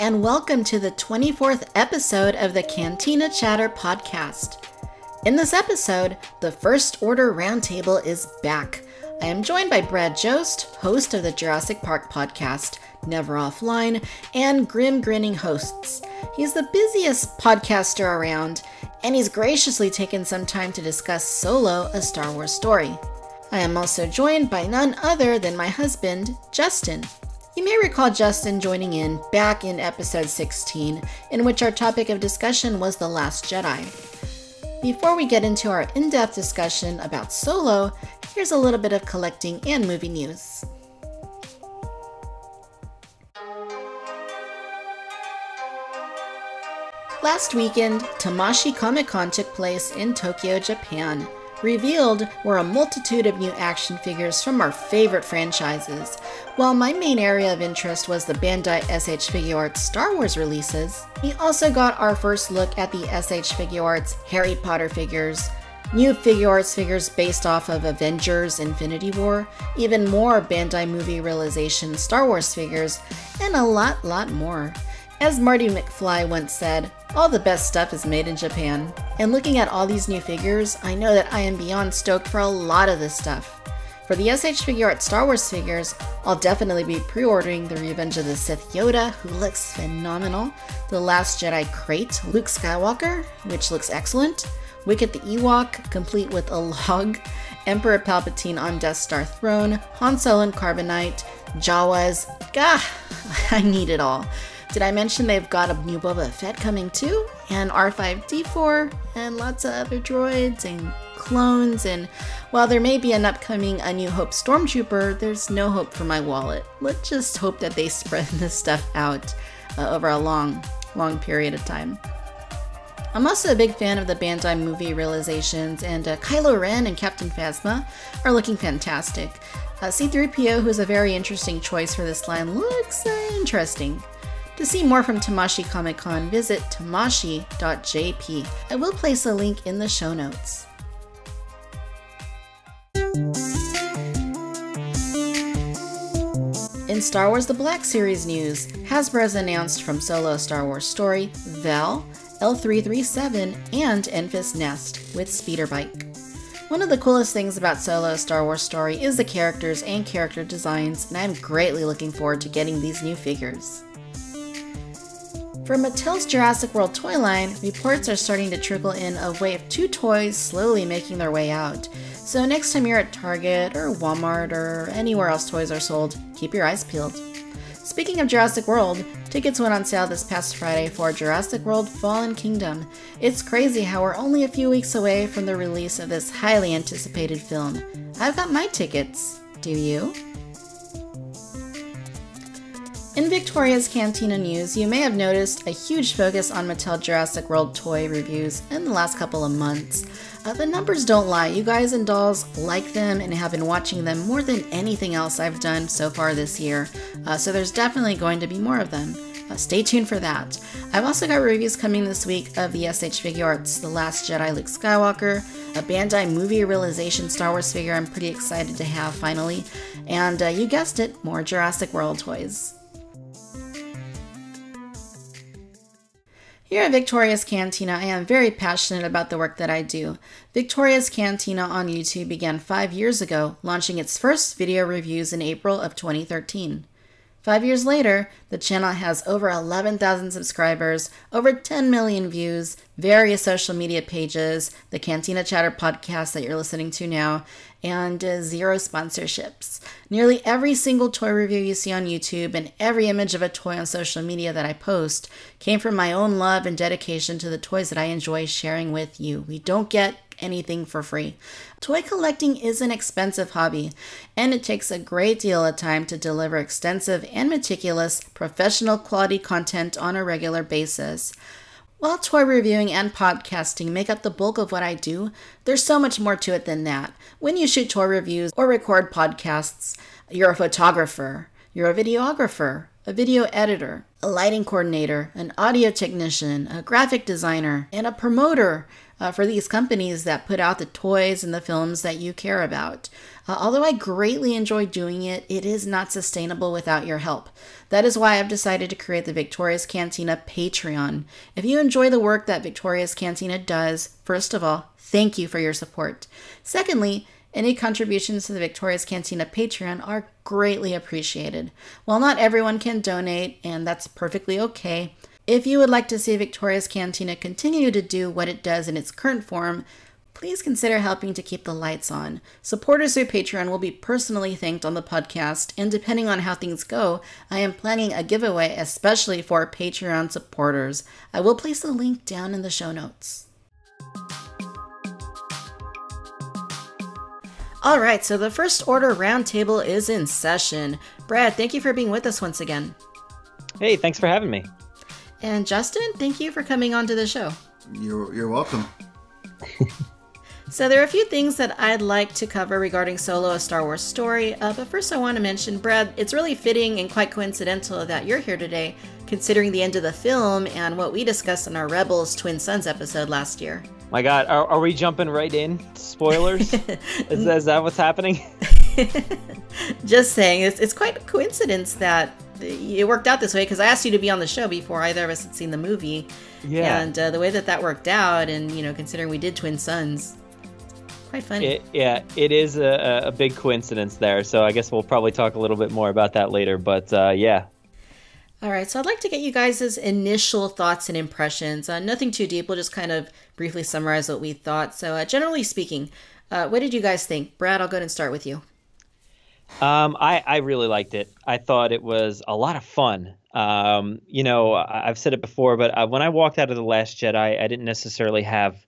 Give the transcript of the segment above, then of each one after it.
and welcome to the 24th episode of the Cantina Chatter Podcast. In this episode, the First Order Roundtable is back. I am joined by Brad Jost, host of the Jurassic Park Podcast, Never Offline, and Grim Grinning Hosts. He's the busiest podcaster around, and he's graciously taken some time to discuss Solo, a Star Wars story. I am also joined by none other than my husband, Justin. You may recall Justin joining in back in episode 16, in which our topic of discussion was The Last Jedi. Before we get into our in-depth discussion about Solo, here's a little bit of collecting and movie news. Last weekend, Tamashii Comic Con took place in Tokyo, Japan. Revealed were a multitude of new action figures from our favorite franchises. While my main area of interest was the Bandai SH Figuarts Star Wars releases, we also got our first look at the SH Figuarts Harry Potter figures, new Figuarts figures based off of Avengers Infinity War, even more Bandai Movie Realization Star Wars figures, and a lot more. As Marty McFly once said, all the best stuff is made in Japan. And looking at all these new figures, I know that I am beyond stoked for a lot of this stuff. For the SH Figuarts Star Wars figures, I'll definitely be pre-ordering the Revenge of the Sith Yoda, who looks phenomenal, the Last Jedi crate, Luke Skywalker, which looks excellent, Wicket the Ewok, complete with a log, Emperor Palpatine on Death Star throne, Han Solo and Carbonite, Jawas, I need it all. Did I mention they've got a new Boba Fett coming too? And R5-D4, and lots of other droids and clones, and while there may be an upcoming A New Hope Stormtrooper, there's no hope for my wallet. Let's just hope that they spread this stuff out over a long period of time. I'm also a big fan of the Bandai Movie Realizations, and Kylo Ren and Captain Phasma are looking fantastic. C-3PO, who's a very interesting choice for this line, looks interesting. To see more from Tamashii Comic Con, visit tamashii.jp. I will place a link in the show notes. In Star Wars The Black Series news, Hasbro has announced from Solo a Star Wars Story, Val, L337, and Enfys Nest with Speeder Bike. One of the coolest things about Solo a Star Wars Story is the characters and character designs, and I'm greatly looking forward to getting these new figures. For Mattel's Jurassic World toy line, reports are starting to trickle in of wave 2 toys slowly making their way out. So next time you're at Target or Walmart or anywhere else toys are sold, keep your eyes peeled. Speaking of Jurassic World, tickets went on sale this past Friday for Jurassic World Fallen Kingdom. It's crazy how we're only a few weeks away from the release of this highly anticipated film. I've got my tickets. Do you? In Victoria's Cantina news, you may have noticed a huge focus on Mattel Jurassic World toy reviews in the last couple of months. The numbers don't lie, you guys and dolls like them and have been watching them more than anything else I've done so far this year, so there's definitely going to be more of them. Stay tuned for that. I've also got reviews coming this week of the SH Figuarts The Last Jedi Luke Skywalker, a Bandai Movie Realization Star Wars figure I'm pretty excited to have finally, and you guessed it, more Jurassic World toys. Here at Victoria's Cantina, I am very passionate about the work that I do. Victoria's Cantina on YouTube began 5 years ago, launching its first video reviews in April of 2013. 5 years later, the channel has over 11,000 subscribers, over 10 million views, various social media pages, the Cantina Chatter Podcast that you're listening to now, and 0 sponsorships. Nearly every single toy review you see on YouTube and every image of a toy on social media that I post came from my own love and dedication to the toys that I enjoy sharing with you. We don't get anything for free. Toy collecting is an expensive hobby, and it takes a great deal of time to deliver extensive and meticulous professional quality content on a regular basis. While toy reviewing and podcasting make up the bulk of what I do, there's so much more to it than that. When you shoot toy reviews or record podcasts, you're a photographer, you're a videographer, a video editor, a lighting coordinator, an audio technician, a graphic designer, and a promoter. for these companies that put out the toys and the films that you care about. Although I greatly enjoy doing it, it is not sustainable without your help. That is why I've decided to create the Victoria's Cantina Patreon. If you enjoy the work that Victoria's Cantina does, first of all, thank you for your support. Secondly, any contributions to the Victoria's Cantina Patreon are greatly appreciated. While not everyone can donate, and that's perfectly okay, if you would like to see Victoria's Cantina continue to do what it does in its current form, please consider helping to keep the lights on. Supporters through Patreon will be personally thanked on the podcast, and depending on how things go, I am planning a giveaway especially for Patreon supporters. I will place the link down in the show notes. All right, so the First Order Roundtable is in session. Brad, thank you for being with us once again. Hey, thanks for having me. And Justin, thank you for coming onto the show. You're welcome. So there are a few things that I'd like to cover regarding Solo: A Star Wars Story, but first I want to mention, Brad, it's really fitting and quite coincidental that you're here today, considering the end of the film and what we discussed in our Rebels Twin Sons episode last year. My God, are we jumping right in? Spoilers? is that what's happening? Just saying, it's quite a coincidence that it worked out this way, because I asked you to be on the show before either of us had seen the movie. Yeah. And the way that worked out, and considering we did Twin Sons, quite funny. It is a big coincidence there. So I guess we'll probably talk a little bit more about that later. But yeah. All right, so I'd like to get you guys' initial thoughts and impressions. Nothing too deep. We'll just kind of briefly summarize what we thought. So generally speaking, what did you guys think? Brad, I'll go ahead and start with you. I really liked it. I thought it was a lot of fun. I've said it before, but when I walked out of The Last Jedi, I didn't necessarily have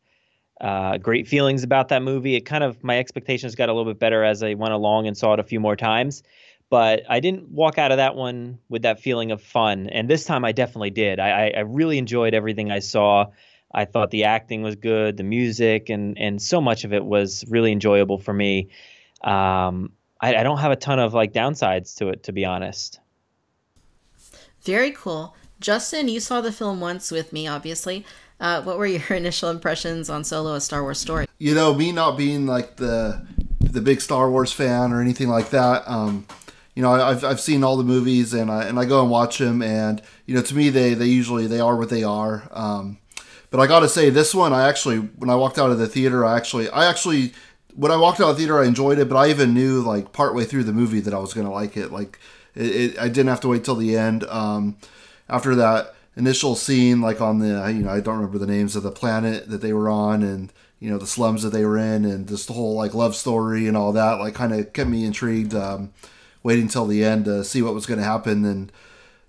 great feelings about that movie. It kind of, my expectations got a little bit better as I went along and saw it a few more times. But I didn't walk out of that one with that feeling of fun. And this time I definitely did. I really enjoyed everything I saw. I thought the acting was good, the music, and so much of it was really enjoyable for me. I don't have a ton of downsides to it, to be honest. Very cool. Justin, you saw the film once with me, obviously. What were your initial impressions on Solo: A Star Wars Story? Me not being the big Star Wars fan or anything like that, I've seen all the movies and I go and watch them, and to me they usually are what they are. But I got to say, this one, when I walked out of the theater, when I walked out of the theater, I enjoyed it, but I even knew partway through the movie that I was going to like it. I didn't have to wait till the end. After that initial scene, on the, I don't remember the names of the planet that they were on, and the slums that they were in, and just the whole love story and all that, kind of kept me intrigued. Waiting till the end to see what was going to happen, and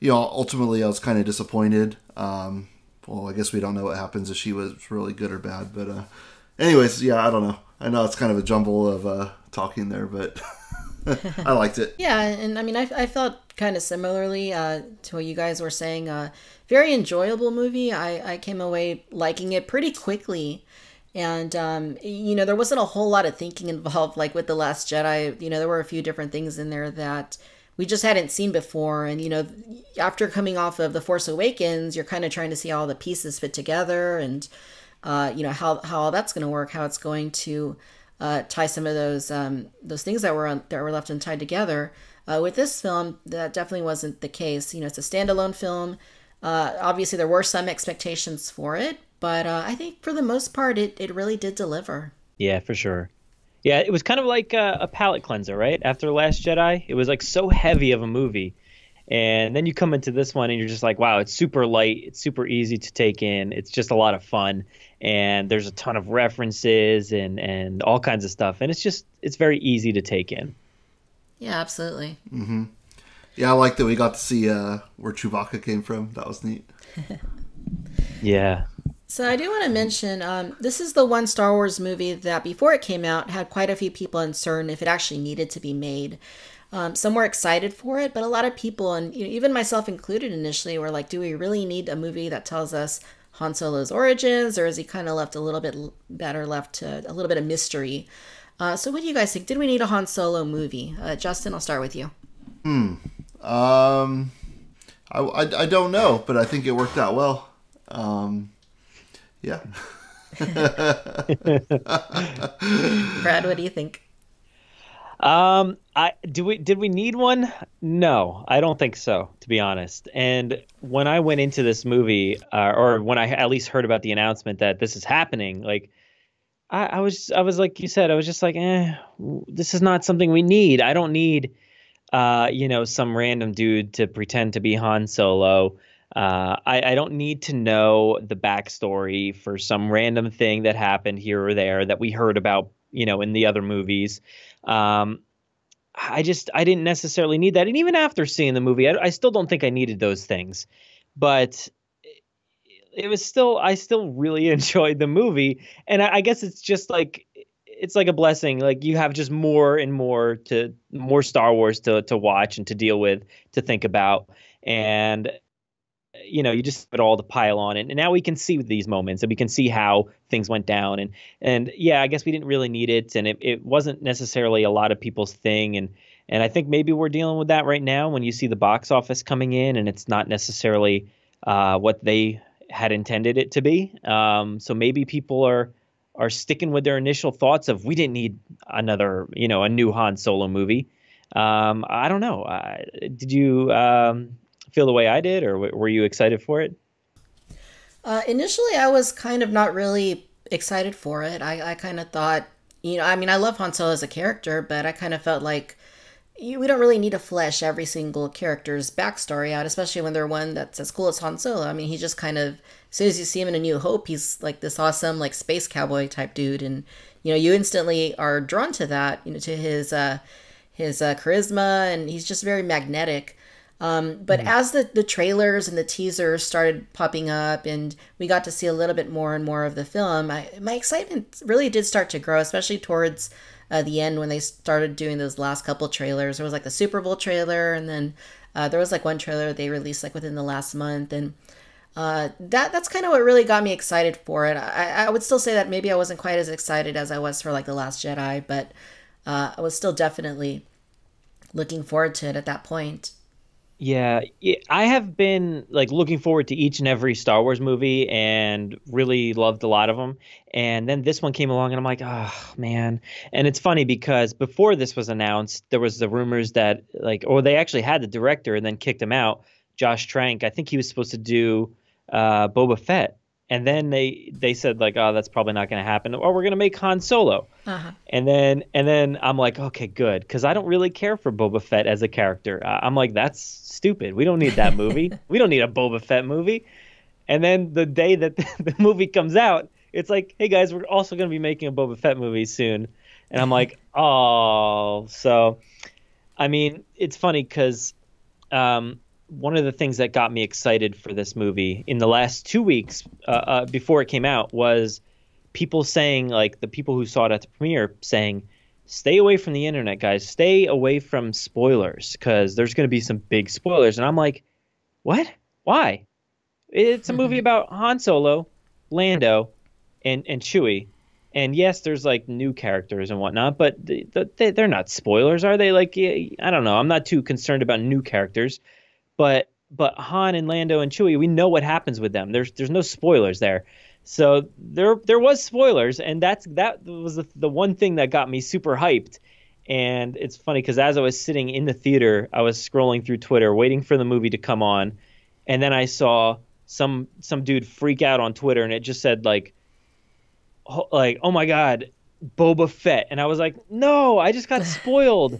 ultimately I was kind of disappointed. Well, I guess we don't know what happens if she was really good or bad, but anyways, yeah, I don't know. I know it's kind of a jumble of talking there, but I liked it. Yeah, and I mean, I felt kind of similarly to what you guys were saying. Very enjoyable movie. I came away liking it pretty quickly. And, there wasn't a whole lot of thinking involved, with The Last Jedi. There were a few different things in there that we just hadn't seen before. And, after coming off of The Force Awakens, you're kind of trying to see how all the pieces fit together and, how all that's going to work, how it's going to tie some of those things that were left untied together. With this film, that definitely wasn't the case. It's a standalone film. Obviously, there were some expectations for it. But I think for the most part, it really did deliver. Yeah, for sure. Yeah, it was kind of like a palate cleanser, right? After The Last Jedi, it was so heavy of a movie. And then you come into this one and you're just wow, it's super light. It's super easy to take in. It's just a lot of fun. And there's a ton of references and all kinds of stuff. And it's very easy to take in. Yeah, absolutely. Mm-hmm. Yeah, I like that we got to see where Chewbacca came from. That was neat. Yeah. So I do want to mention, this is the one Star Wars movie that before it came out had quite a few people uncertain if it actually needed to be made. Some were excited for it, but a lot of people, and even myself included initially, were like, do we really need a movie that tells us Han Solo's origins, or is he kind of left a little bit to a little bit of mystery? So what do you guys think? Did we need a Han Solo movie? Justin, I'll start with you. I don't know, but I think it worked out well. Yeah. Brad, what do you think? Did we need one? No, I don't think so, to be honest. And when I went into this movie, or when I at least heard about the announcement that this is happening, like I was like you said, I was just like, this is not something we need. I don't need, some random dude to pretend to be Han Solo. I don't need to know the backstory for some random thing that happened here or there that we heard about, in the other movies. I didn't necessarily need that. And even after seeing the movie, I still don't think I needed those things, but I still really enjoyed the movie. And I guess it's just like, it's like a blessing. Like you have just more and more Star Wars to watch and to deal with, to think about. And, you just put all the pile on it. And now we can see these moments and we can see how things went down. And yeah, I guess we didn't really need it. And it wasn't necessarily a lot of people's thing. And I think maybe we're dealing with that right now when you see the box office coming in and it's not necessarily what they had intended it to be. So maybe people are sticking with their initial thoughts of we didn't need another, a new Han Solo movie. I don't know. Did you feel the way I did, or were you excited for it? Initially, I was kind of not really excited for it. I kind of thought, I love Han Solo as a character, but I kind of felt like we don't really need to flesh every single character's backstory out, especially when they're one that's as cool as Han Solo. I mean, he just kind of, as soon as you see him in A New Hope, he's like this awesome, like space cowboy type dude. And, you instantly are drawn to that, to his charisma, and he's just very magnetic. But as the trailers and the teasers started popping up and we got to see a little bit more and more of the film, my excitement really did start to grow, especially towards the end when they started doing those last couple trailers. There was like the Super Bowl trailer, and then there was like one trailer they released like within the last month. And that's kind of what really got me excited for it. I would still say that maybe I wasn't quite as excited as I was for like The Last Jedi, but I was still definitely looking forward to it at that point. Yeah, I have been like looking forward to each and every Star Wars movie and really loved a lot of them. And then this one came along and I'm like, oh man. And it's funny because before this was announced, there was the rumors that they actually had the director and then kicked him out, Josh Trank. I think he was supposed to do Boba Fett. And then they said like, oh, that's probably not going to happen. Or we're going to make Han Solo. Uh-huh. And then I'm like, okay, good. Because I don't really care for Boba Fett as a character. I'm like, that's stupid. We don't need that movie. We don't need a Boba Fett movie. And then the day that the movie comes out, it's like, hey guys, we're also going to be making a Boba Fett movie soon. And I'm like, oh. So, I mean, it's funny because one of the things that got me excited for this movie in the last 2 weeks before it came out was people saying, like the people who saw it at the premiere saying, stay away from the internet, guys. Stay away from spoilers because there's going to be some big spoilers. And I'm like, what? Why? It's a movie about Han Solo, Lando, and Chewie. And yes, there's like new characters and whatnot, but they're not spoilers, are they? Like, I don't know. I'm not too concerned about new characters. But Han and Lando and Chewie, we know what happens with them. There's no spoilers there. So there was spoilers, and that was the one thing that got me super hyped. And it's funny because as I was sitting in the theater, I was scrolling through Twitter waiting for the movie to come on, and then I saw some dude freak out on Twitter, and it just said like oh my God, Boba Fett. And I was like, no, I just got spoiled.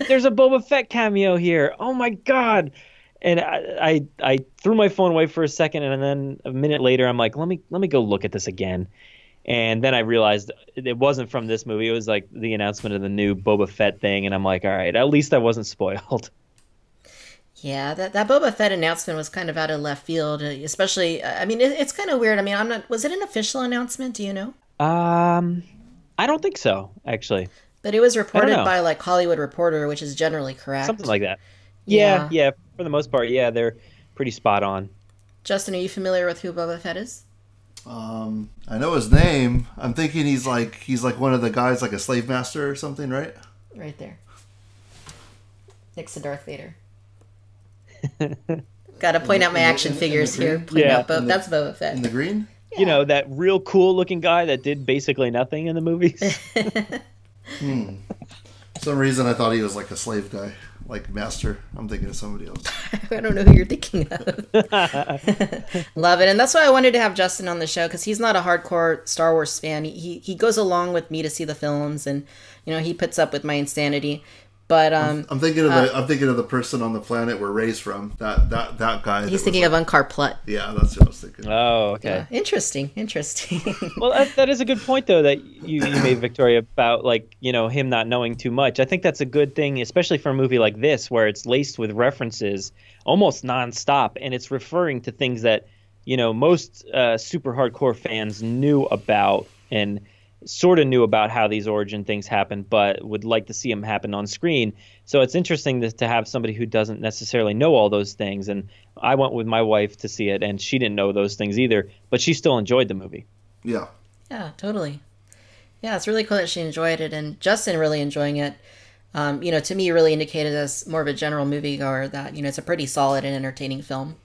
There's a Boba Fett cameo here. Oh my God. And I threw my phone away for a second, and then a minute later, I'm like, let me go look at this again. And then I realized it wasn't from this movie. It was like the announcement of the new Boba Fett thing, and I'm like, all right, at least I wasn't spoiled. Yeah, that Boba Fett announcement was kind of out of left field, especially. I mean, it's kind of weird. I mean, was it an official announcement? Do you know? I don't think so, actually. But it was reported by like Hollywood Reporter, which is generally correct. Something like that. Yeah, for the most part, yeah, they're pretty spot on. Justin, are you familiar with who Boba Fett is? I know his name. I'm thinking he's like one of the guys, like a slave master or something, right? Right there. Next to Darth Vader. Got to point out my action figures here. That's Boba Fett. In the green? you know, that real cool looking guy that did basically nothing in the movies. For some reason I thought he was like a slave guy, like Master. I'm thinking of somebody else. I don't know who you're thinking of. Love it. And that's why I wanted to have Justin on the show, because he's not a hardcore Star Wars fan. He goes along with me to see the films, and, you know, he puts up with my insanity. But I'm thinking of the person on the planet we're raised from. That guy. He's thinking of Unkar Plutt. Yeah, that's what I was thinking. Oh, okay. Yeah. Interesting. Well, that is a good point, though, that you made, Victoria, about, like, you know, him not knowing too much. I think that's a good thing, especially for a movie like this, where it's laced with references almost nonstop, and it's referring to things that, you know, most super hardcore fans knew about and sort of knew about how these origin things happen, but would like to see them happen on screen. So it's interesting to have somebody who doesn't necessarily know all those things. And I went with my wife to see it, and she didn't know those things either, but she still enjoyed the movie. Yeah. Yeah, totally. Yeah, it's really cool that she enjoyed it, and Justin really enjoying it. You know, to me, really indicated as more of a general moviegoer that, you know, it's a pretty solid and entertaining film.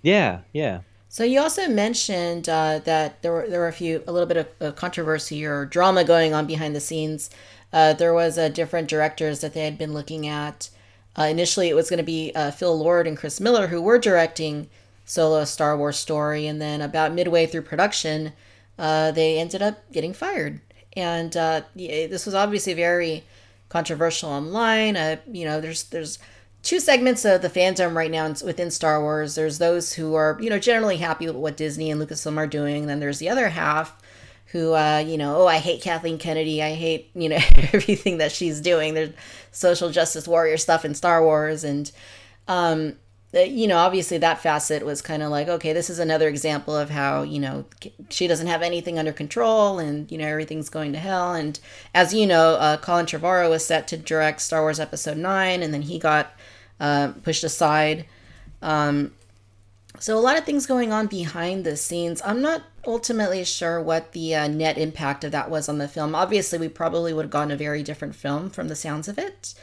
Yeah, yeah. So you also mentioned that there were a little bit of controversy or drama going on behind the scenes. There was different directors that they had been looking at. Initially, it was going to be Phil Lord and Chris Miller who were directing Solo: A Star Wars Story, and then about midway through production, they ended up getting fired. And this was obviously very controversial online. You know, there's two segments of the fandom right now within Star Wars. There's those who are, you know, generally happy with what Disney and Lucasfilm are doing. And then there's the other half who, you know, I hate Kathleen Kennedy. I hate, you know, everything that she's doing. There's social justice warrior stuff in Star Wars. And, you know, obviously that facet was kind of like, okay, this is another example of how, you know, she doesn't have anything under control and, you know, everything's going to hell. And as you know, Colin Trevorrow was set to direct Star Wars Episode 9, and then he got pushed aside. So a lot of things going on behind the scenes. I'm not ultimately sure what the net impact of that was on the film. Obviously, we probably would have gotten a very different film from the sounds of it.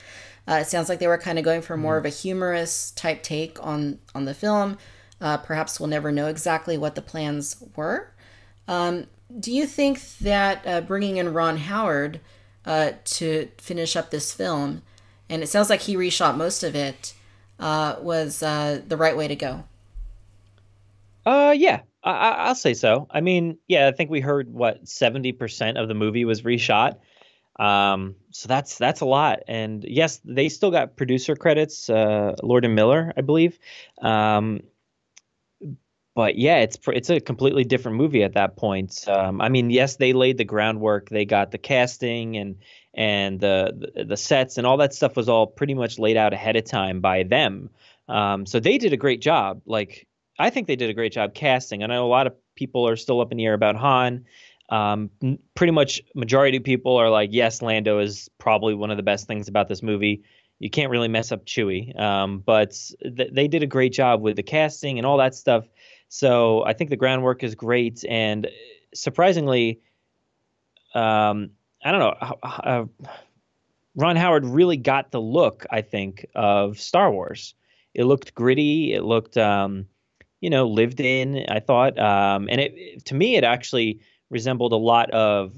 It sounds like they were kind of going for more of a humorous type take on the film. Perhaps we'll never know exactly what the plans were. Do you think that bringing in Ron Howard to finish up this film, and it sounds like he reshot most of it, was the right way to go? Yeah, I'll say so. I mean, yeah, I think we heard 70% of the movie was reshot. So that's a lot. And yes, they still got producer credits, Lord and Miller, I believe. But yeah, it's a completely different movie at that point. I mean, yes, they laid the groundwork. They got the casting and the sets and all that stuff was all pretty much laid out ahead of time by them. So they did a great job. Like, I think they did a great job casting. I know a lot of people are still up in the air about Han. Pretty much majority of people are like, yes, Lando is probably one of the best things about this movie. You can't really mess up Chewie. But they did a great job with the casting and all that stuff. So I think the groundwork is great. And surprisingly, I don't know, Ron Howard really got the look, I think, of Star Wars. It looked gritty. It looked, lived in, I thought. And to me, it actually resembled a lot of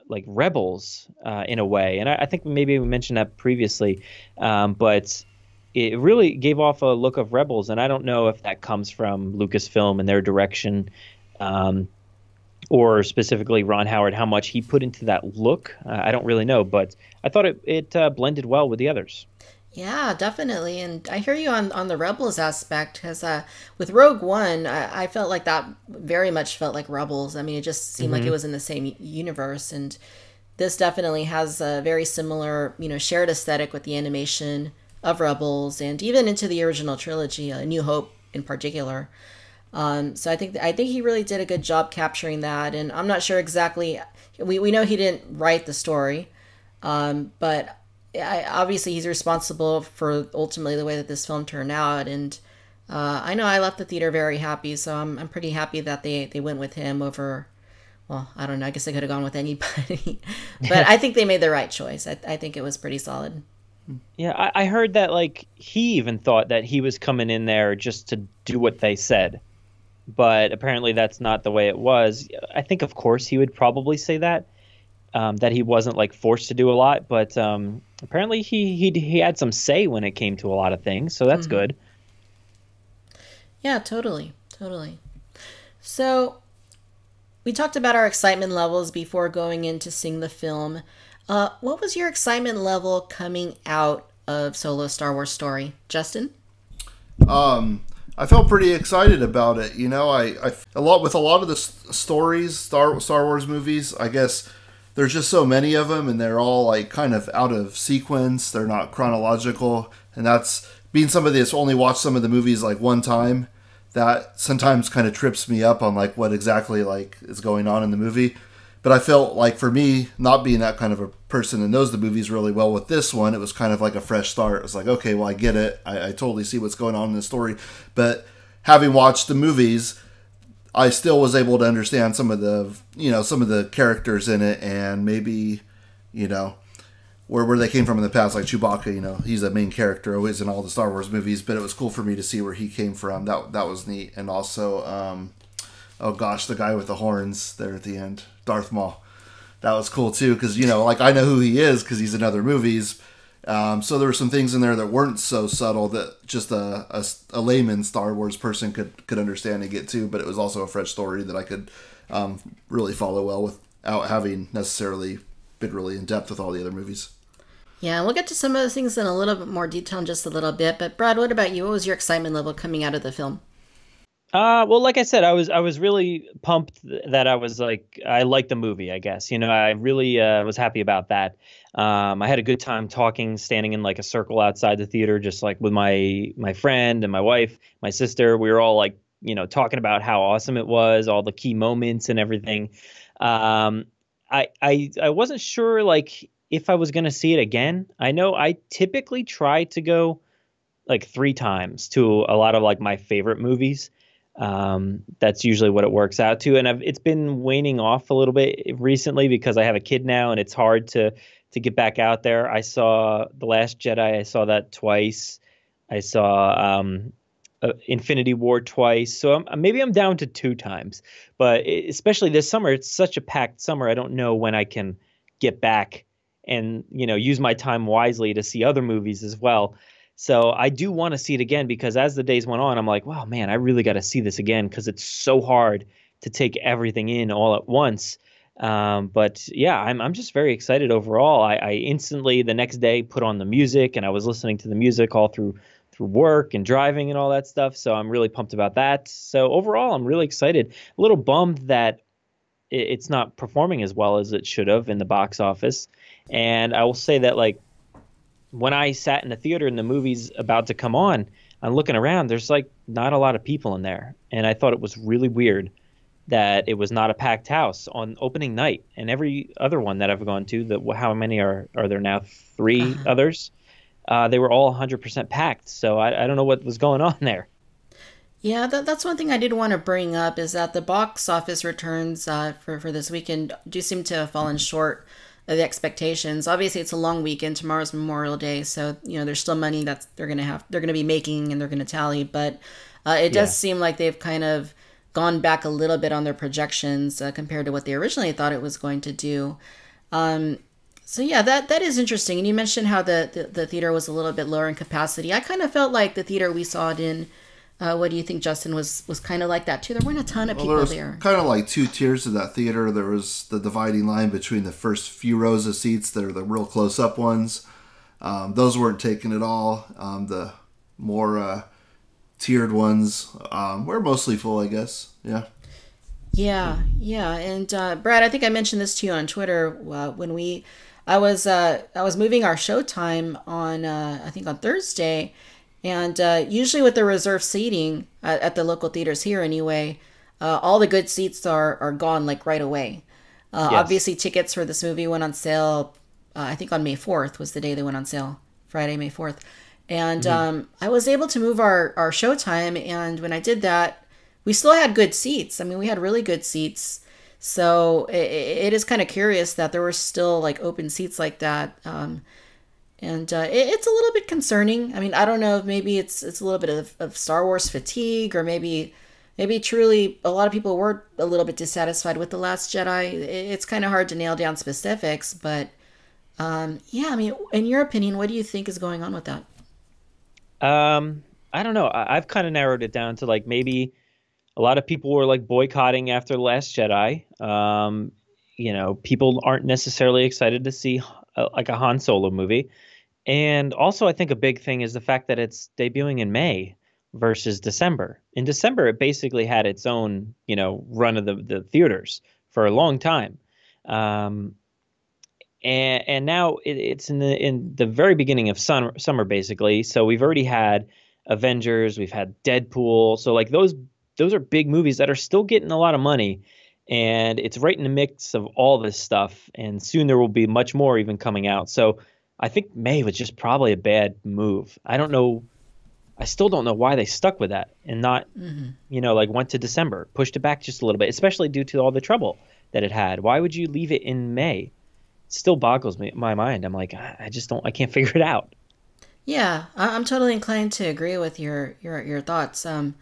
like Rebels in a way. And I think maybe we mentioned that previously. But it really gave off a look of Rebels. And I don't know if that comes from Lucasfilm and their direction, or specifically Ron Howard, how much he put into that look. I don't really know, but I thought it blended well with the others. Yeah, definitely. And I hear you on the Rebels aspect, because with Rogue One, I felt like that very much felt like Rebels. I mean, it just seemed like it was in the same universe. And this definitely has a very similar, shared aesthetic with the animation of Rebels and even into the original trilogy, A New Hope in particular. So I think he really did a good job capturing that. And I'm not sure exactly, we know he didn't write the story, but obviously he's responsible for ultimately the way that this film turned out. And I know I left the theater very happy, so I'm pretty happy that they went with him over, well, I don't know, I guess they could have gone with anybody. But I think they made the right choice. I think it was pretty solid. Yeah, I heard that like he even thought that he was coming in there just to do what they said. but apparently that's not the way it was. I think, of course, he would probably say that he wasn't like forced to do a lot, but apparently he had some say when it came to a lot of things, so that's good. Yeah, totally. So we talked about our excitement levels before going in to seeing the film. What was your excitement level coming out of Solo Star Wars Story, Justin? I felt pretty excited about it. You know, with a lot of the stories, Star Wars movies, I guess there's just so many of them, and they're all like kind of out of sequence. They're not chronological, and that's being somebody that's only watched some of the movies like one time. That sometimes kind of trips me up on like what exactly like is going on in the movie. But I felt like for me, not being that kind of a person that knows the movies really well, with this one, it was kind of like a fresh start. It was like, okay, well, I get it. I totally see what's going on in the story. But having watched the movies, I still was able to understand some of the characters in it, and maybe, where they came from in the past. Like Chewbacca, he's a main character always in all the Star Wars movies, but it was cool for me to see where he came from. That was neat. And also, the guy with the horns there at the end, Darth Maul. That was cool too, because I know who he is because he's in other movies. So there were some things in there that weren't so subtle that just a layman Star Wars person could understand and get to. But it was also a fresh story that I could really follow well without having necessarily been really in depth with all the other movies. Yeah, we'll get to some of those things in a little bit more detail in just a little bit. But Brad, what about you? What was your excitement level coming out of the film? Well, like I said, I was really pumped that I liked the movie, I guess. I really was happy about that. I had a good time standing in like a circle outside the theater, just like with my friend and my wife, my sister. We were all like, talking about how awesome it was, all the key moments and everything. I wasn't sure like if I was going to see it again. I know I typically try to go like 3 times to a lot of like my favorite movies. That's usually what it works out to. And it's been waning off a little bit recently because I have a kid now and it's hard to get back out there. I saw The Last Jedi. I saw that twice. I saw Infinity War twice. So maybe I'm down to 2 times, but especially this summer, it's such a packed summer. I don't know when I can get back and, use my time wisely to see other movies as well. So I do want to see it again because as the days went on, I'm like, wow, man, I really got to see this again because it's so hard to take everything in all at once. But yeah, I'm just very excited overall. I instantly the next day put on the music and I was listening to the music all through work and driving and all that stuff. So I'm really pumped about that. So overall, I'm really excited. A little bummed that it's not performing as well as it should have in the box office. And I will say that like, when I sat in the theater and the movie's about to come on, I'm looking around, there's like not a lot of people in there. And I thought it was really weird that it was not a packed house on opening night. And every other one that I've gone to, how many are there now? 3 others? They were all 100% packed. So I don't know what was going on there. Yeah, that's one thing I did want to bring up is that the box office returns for this weekend do seem to have fallen short of the expectations. Obviously, it's a long weekend. Tomorrow's Memorial Day, so there's still money that they're gonna be making and they're gonna tally. But it does seem like they've kind of gone back a little bit on their projections compared to what they originally thought it was going to do. So yeah, that is interesting. And you mentioned how the theater was a little bit lower in capacity. I kind of felt like the theater we saw it in. What do you think, Justin, was kind of like that too? There weren't a ton of people there. Kind of like 2 tiers of that theater. There was the dividing line between the first few rows of seats. They're the real close-up ones. Those weren't taken at all. The more tiered ones were mostly full, I guess. Yeah. Yeah. And Brad, I think I mentioned this to you on Twitter when I was moving our showtime on I think on Thursday. And usually with the reserved seating at the local theaters here anyway, all the good seats are gone like right away. Yes. Obviously, tickets for this movie went on sale, I think on May 4th was the day they went on sale, Friday, May 4th. And I was able to move our showtime, and when I did that, we still had good seats. I mean, we had really good seats. So it is kind of curious that there were still like open seats like that. And it's a little bit concerning. I mean, I don't know if maybe it's a little bit of Star Wars fatigue, or maybe maybe truly a lot of people were a little bit dissatisfied with The Last Jedi. It's kind of hard to nail down specifics, but yeah, I mean, in your opinion, what do you think is going on with that? I don't know. I've kind of narrowed it down to like maybe a lot of people were like boycotting after The Last Jedi. People aren't necessarily excited to see like a Han Solo movie. And also I think a big thing is the fact that it's debuting in May versus December. In December, it basically had its own, run of the theaters for a long time. And now it's in the very beginning of summer, basically. So we've already had Avengers, we've had Deadpool. So like those are big movies that are still getting a lot of money. And it's right in the mix of all this stuff. And soon there will be much more even coming out. So I think May was just probably a bad move. I don't know. I still don't know why they stuck with that and not, went to December, pushed it back just a little bit, especially due to all the trouble that it had. Why would you leave it in May? It still boggles my mind. I'm like, I can't figure it out. Yeah, I'm totally inclined to agree with your thoughts. And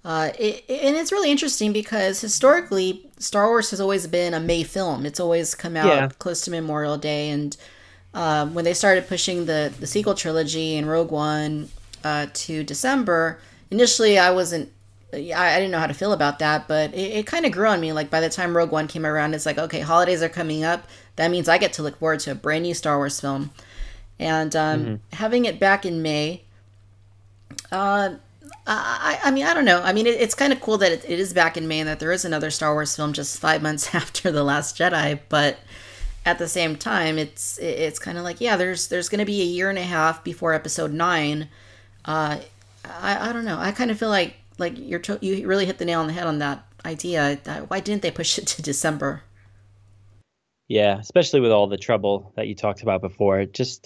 it's really interesting because historically, Star Wars has always been a May film. It's always come out close to Memorial Day. And when they started pushing the sequel trilogy and Rogue One to December, initially I didn't know how to feel about that, but it kind of grew on me. Like by the time Rogue One came around, it's like, okay, holidays are coming up. That means I get to look forward to a brand new Star Wars film. And having it back in May, I mean, I don't know. I mean, it's kind of cool that it is back in May and that there is another Star Wars film just 5 months after The Last Jedi. But at the same time, it's kind of like, yeah, there's going to be a year and a half before Episode 9. I don't know. I kind of feel like you really hit the nail on the head on that idea. Why didn't they push it to December? Yeah, especially with all the trouble that you talked about before. It just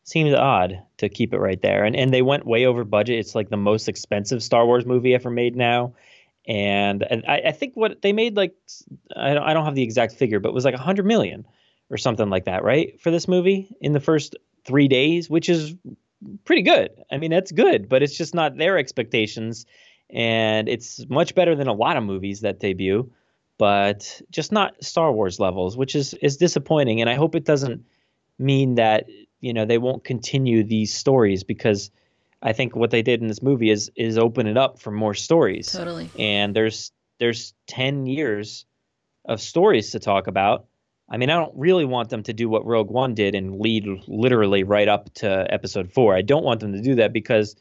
seems odd to keep it right there. And they went way over budget. It's like the most expensive Star Wars movie ever made now. And I think what they made, like, I don't have the exact figure, but it was like $100 million or something like that, right? For this movie in the first 3 days, which is pretty good. I mean, that's good, but it's just not their expectations. And it's much better than a lot of movies that debut, but just not Star Wars levels, which is disappointing. And I hope it doesn't mean that, they won't continue these stories, because I think what they did in this movie is open it up for more stories. Totally. And there's 10 years of stories to talk about. I mean, I don't really want them to do what Rogue One did and lead literally right up to Episode 4. I don't want them to do that because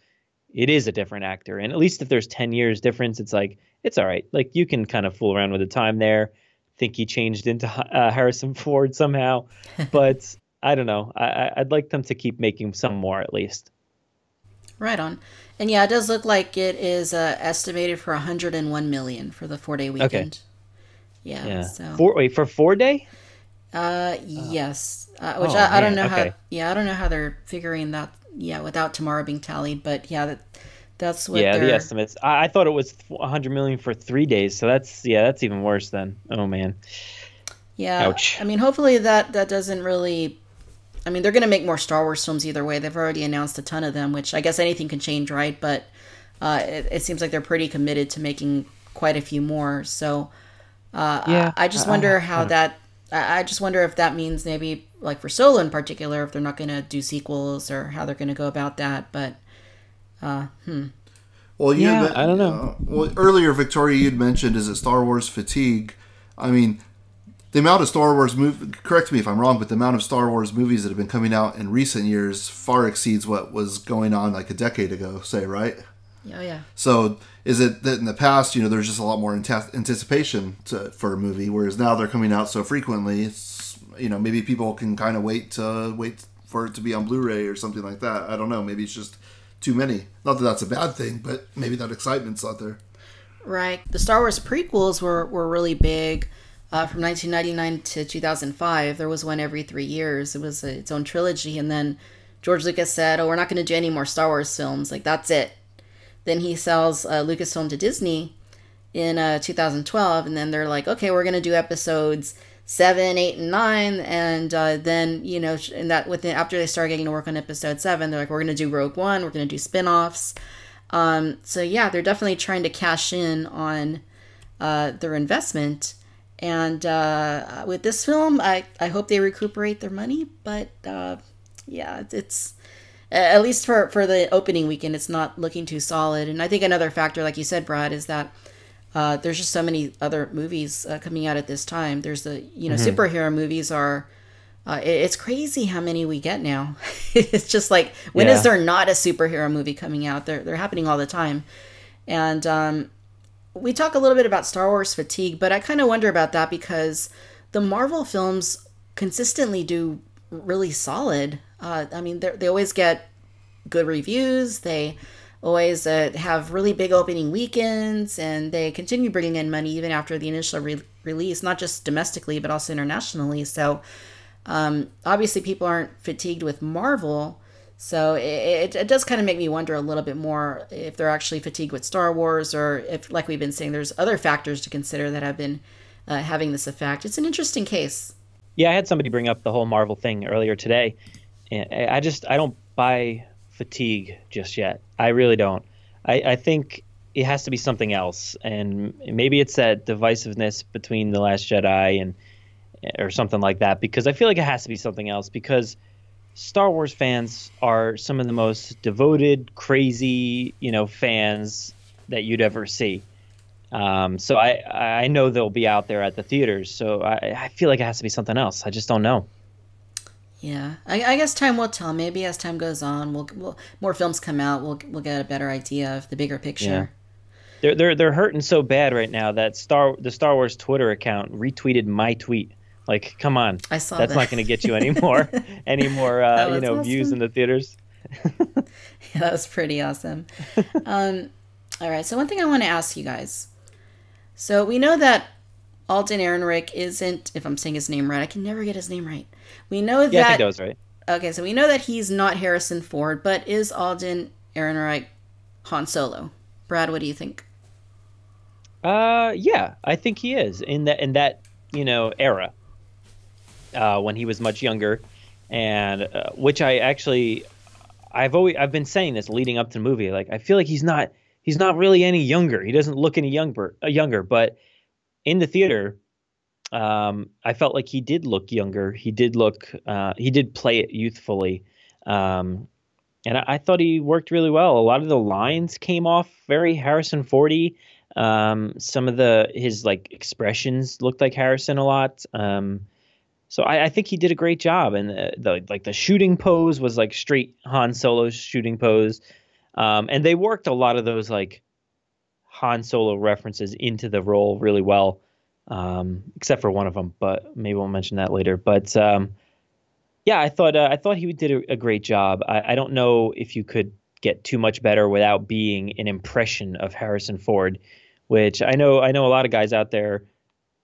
it is a different actor. And at least if there's 10 years difference, it's like, it's all right. Like, you can kind of fool around with the time there. Think he changed into Harrison Ford somehow. But I don't know. I'd like them to keep making some more at least. Right on. And yeah, it does look like it is estimated for $101 million for the 4-day weekend. Okay. Yeah. So. For 4 day? Yes. Which I don't know how. Yeah, I don't know how they're figuring that. Yeah, without tomorrow being tallied, but yeah, that's what. Yeah, the estimates. I thought it was $100 million for 3 days, so that's even worse then. Oh man. Yeah. Ouch. I mean, hopefully that doesn't really. I mean, they're going to make more Star Wars films either way. They've already announced a ton of them, which I guess anything can change, right? But it seems like they're pretty committed to making quite a few more. So I just wonder how that. I just wonder if that means maybe, like for Solo in particular, if they're not going to do sequels or how they're going to go about that. But, Well, I don't know. Well, earlier, Victoria, you'd mentioned, is it Star Wars fatigue? I mean, the amount of Star Wars correct me if I'm wrong, but the amount of Star Wars movies that have been coming out in recent years far exceeds what was going on like a decade ago, say, right? Oh, yeah. So is it that in the past, there's just a lot more anticipation for a movie, whereas now they're coming out so frequently, it's, maybe people can kind of wait for it to be on Blu-ray or something like that. I don't know. Maybe it's just too many. Not that that's a bad thing, but maybe that excitement's not there. Right. The Star Wars prequels were really big. From 1999 to 2005, there was one every 3 years. It was its own trilogy. And then George Lucas said, we're not going to do any more Star Wars films. Like, that's it. Then he sells Lucasfilm to Disney in 2012, and then they're like, okay, we're going to do episodes 7, 8, and 9, and then, after they start getting to work on episode 7, they're like, we're going to do Rogue One, we're going to do spin-offs. So yeah, they're definitely trying to cash in on their investment. And with this film, I hope they recuperate their money. But yeah, it's at least for the opening weekend, it's not looking too solid. And I think another factor, like you said, Brad, is that there's just so many other movies coming out at this time. There's the superhero movies are. It's crazy how many we get now. It's just like, when is there not a superhero movie coming out? They're happening all the time. And we talk a little bit about Star Wars fatigue, but I kind of wonder about that because the Marvel films consistently do really solid. I mean, they always get good reviews. They always have really big opening weekends, and they continue bringing in money even after the initial release, not just domestically, but also internationally. So obviously people aren't fatigued with Marvel. So it does kind of make me wonder a little bit more if they're actually fatigued with Star Wars, or if, like we've been saying, there's other factors to consider that have been having this effect. It's an interesting case. Yeah, I had somebody bring up the whole Marvel thing earlier today. And I don't buy fatigue just yet. I really don't. I think it has to be something else. And maybe it's that divisiveness between The Last Jedi or something like that, because I feel like it has to be something else, because Star Wars fans are some of the most devoted, crazy, fans that you'd ever see. So I know they'll be out there at the theaters. So I feel like it has to be something else. I just don't know. Yeah, I guess time will tell. Maybe as time goes on, we'll more films come out. We'll get a better idea of the bigger picture. Yeah. They're hurting so bad right now that the Star Wars Twitter account retweeted my tweet. Like, come on, I saw that's that. not going to get you any more Awesome. views in the theaters. Yeah, that was pretty awesome. All right, so one thing I want to ask you guys. So we know that Alden Ehrenreich isn't, if I'm saying his name right, I can never get his name right. We know that. Yeah, I think that was right. Okay, so we know that he's not Harrison Ford, but is Alden Ehrenreich Han Solo? Brad, what do you think? Yeah, I think he is in that era when he was much younger, and which I've been saying this leading up to the movie. Like, I feel like he's not really any younger. He doesn't look any younger, but in the theater, I felt like he did look younger. He did play it youthfully. And I thought he worked really well. A lot of the lines came off very Harrison Fordy. Some of his expressions looked like Harrison a lot. So I think he did a great job. And the shooting pose was like straight Han Solo's shooting pose. And they worked a lot of those Han Solo references into the role really well. Except for one of them, but maybe we'll mention that later. But yeah, I thought he did a great job. I don't know if you could get too much better without being an impression of Harrison Ford, which I know a lot of guys out there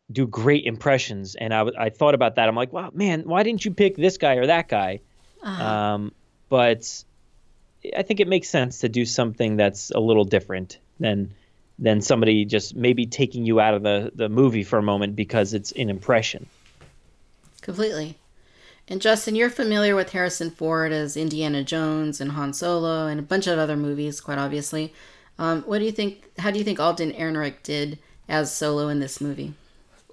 do great impressions, and I thought about that. I'm like, wow, man, why didn't you pick this guy or that guy? But I think it makes sense to do something that's a little different than somebody just maybe taking you out of the movie for a moment because it's an impression. Completely. And Justin, you're familiar with Harrison Ford as Indiana Jones and Han Solo and a bunch of other movies, quite obviously. What do you think? How do you think Alden Ehrenreich did as Solo in this movie?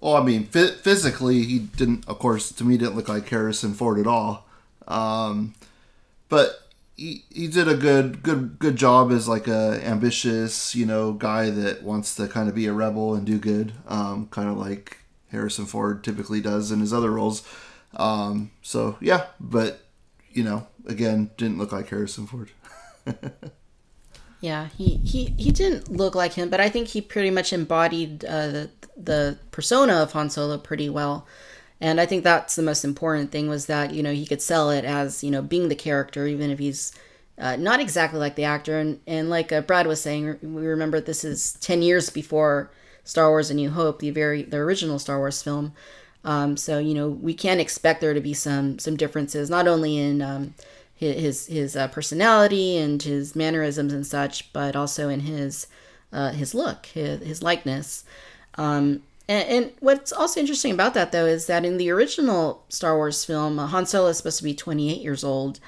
Well, I mean, physically, he didn't, of course, to me, didn't look like Harrison Ford at all. But he did a good job as like a ambitious, guy that wants to kind of be a rebel and do good, kind of like Harrison Ford typically does in his other roles. So yeah, but again, didn't look like Harrison Ford. Yeah, he didn't look like him, but I think he pretty much embodied the persona of Han Solo pretty well. And I think that's the most important thing, was that, he could sell it as, being the character, even if he's not exactly like the actor. And like Brad was saying, we remember this is 10 years before Star Wars A New Hope, the original Star Wars film. So, we can expect there to be some differences, not only in his personality and his mannerisms and such, but also in his look, his likeness. And what's also interesting about that, though, is that in the original Star Wars film, Han Solo is supposed to be 28 years old.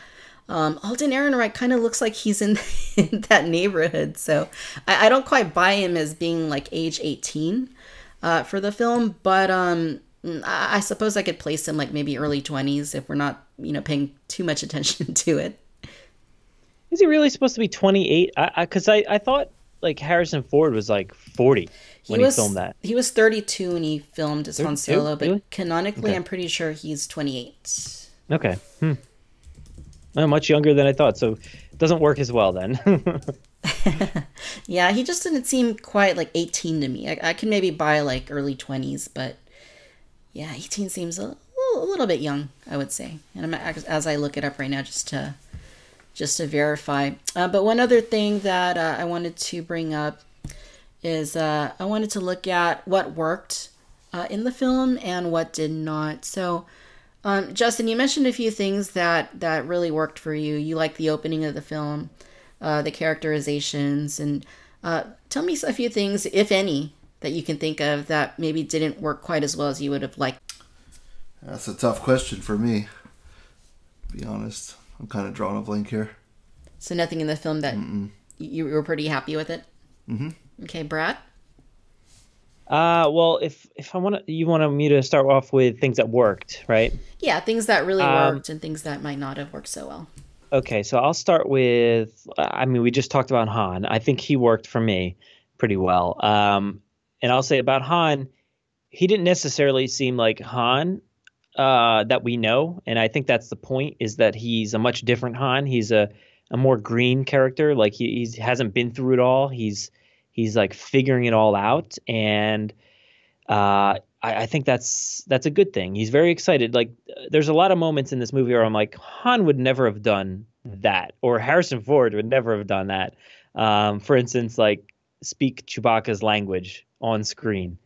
Alden Ehrenreich kind of looks like he's in, in that neighborhood. So I don't quite buy him as being like age 18 for the film. But I suppose I could place him like maybe early 20s if we're not, paying too much attention to it. Is he really supposed to be 28? Because I thought like Harrison Ford was like 40 when he filmed that. He was 32 when he filmed his Han Solo, but really? canonically, I'm pretty sure he's 28. Okay. Well, much younger than I thought, so it doesn't work as well then. Yeah, he just didn't seem quite like 18 to me. I can maybe buy like early 20s, but yeah, 18 seems a little bit young, I would say. And as I look it up right now, just to verify. But one other thing that I wanted to bring up is I wanted to look at what worked in the film and what did not. So, Justin, you mentioned a few things that really worked for you. You liked the opening of the film, the characterizations, and tell me a few things, if any, that you can think of that maybe didn't work quite as well as you would have liked. That's a tough question for me, to be honest. I'm kind of drawing a blank here. So nothing in the film that you were pretty happy with it? Mm-hmm. Okay, Brad? Well, if you wanted me to start off with things that worked, right? Yeah, things that really worked and things that might not have worked so well. Okay, so I'll start with, we just talked about Han. I think he worked for me pretty well. And I'll say about Han, he didn't necessarily seem like Han that we know. And I think that's the point, is that he's a much different Han. He's a more green character. Like he hasn't been through it all. He's like figuring it all out. And I think that's a good thing. He's very excited. Like there's a lot of moments in this movie where I'm like, Han would never have done that, or Harrison Ford would never have done that. For instance, like speak Chewbacca's language on screen.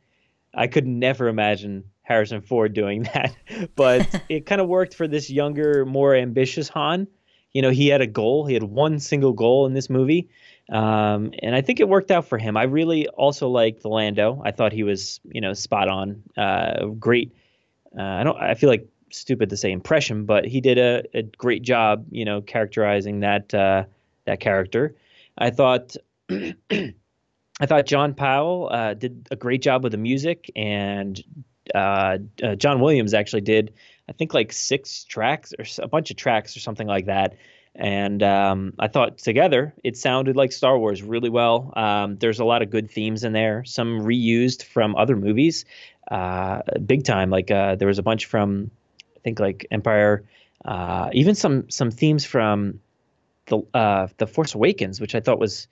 I could never imagine Harrison Ford doing that, but it kind of worked for this younger, more ambitious Han. He had a goal. He had one single goal in this movie. And I think it worked out for him. I really also liked the Lando. I thought he was, spot on. Great. I feel like stupid to say impression, but he did a great job, characterizing that character. I thought John Powell did a great job with the music, and John Williams actually did, I think, like 6 tracks or a bunch of tracks or something like that. And I thought together it sounded like Star Wars really well. There's a lot of good themes in there, some reused from other movies, big time. Like there was a bunch from, I think, like Empire, even some themes from the Force Awakens, which I thought was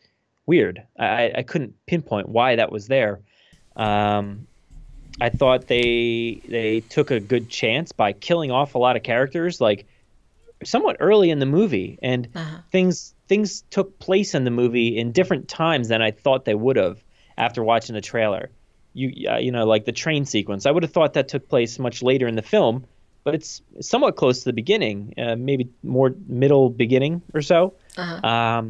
weird. I couldn't pinpoint why that was there. I thought they took a good chance by killing off a lot of characters, like somewhat early in the movie, and things took place in the movie in different times than I thought they would have after watching the trailer. Like the train sequence, I would have thought that took place much later in the film, but it's somewhat close to the beginning, maybe more middle beginning or so. I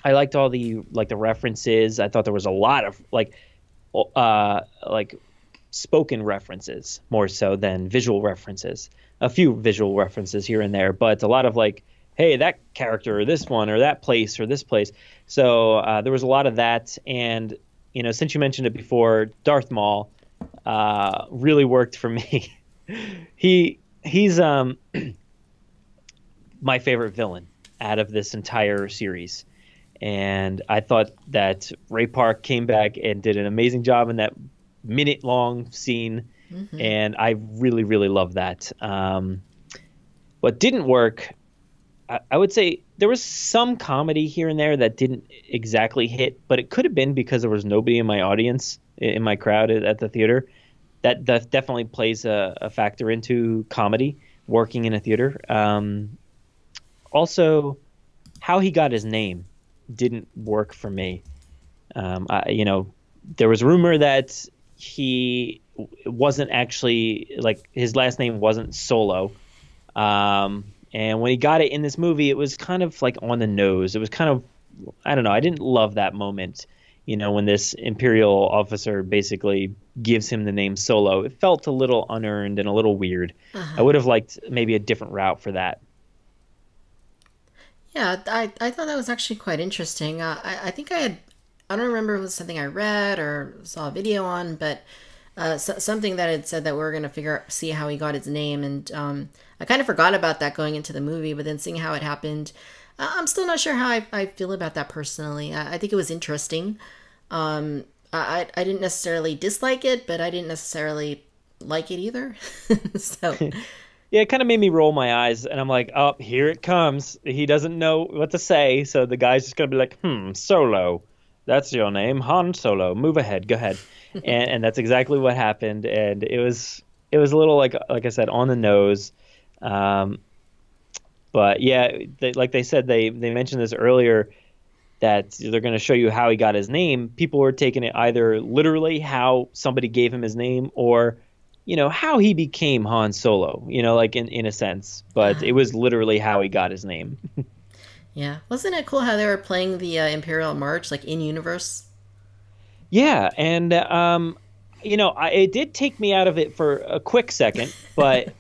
liked all the references. I thought there was a lot of like spoken references more so than visual references. A few visual references here and there, but a lot of like, hey, that character or this one or that place or this place. So there was a lot of that. And, since you mentioned it before, Darth Maul really worked for me. He's my favorite villain out of this entire series. And I thought that Ray Park came back and did an amazing job in that minute-long scene, and I really, really love that. What didn't work, I would say there was some comedy here and there that didn't exactly hit, but it could have been because there was nobody in my audience, in my crowd at the theater. That definitely plays a factor into comedy, working in a theater. Also, how he got his name didn't work for me. There was rumor that he wasn't actually, like, his last name wasn't Solo. And when he got it in this movie, it was kind of like on the nose. It was kind of, I don't know, I didn't love that moment, when this Imperial officer basically gives him the name Solo. It felt a little unearned and a little weird. I would have liked maybe a different route for that. Yeah, I thought that was actually quite interesting. I think I don't remember if it was something I read or saw a video on, but something that had said that we were going to see how he got his name. And I kind of forgot about that going into the movie, but then seeing how it happened, I'm still not sure how I feel about that personally. I think it was interesting. I didn't necessarily dislike it, but I didn't necessarily like it either. So... Yeah, it kind of made me roll my eyes, and I'm like, oh, here it comes. He doesn't know what to say, so the guy's just going to be like, Solo. That's your name, Han Solo. Move ahead, go ahead. And that's exactly what happened, and it was a little, like I said, on the nose. But yeah, like they said, they mentioned this earlier, that they're going to show you how he got his name. People were taking it either literally how somebody gave him his name, or how he became Han Solo, like in a sense, but it was literally how he got his name. Yeah. Wasn't it cool how they were playing the Imperial March, like in universe? Yeah. And, it did take me out of it for a quick second, but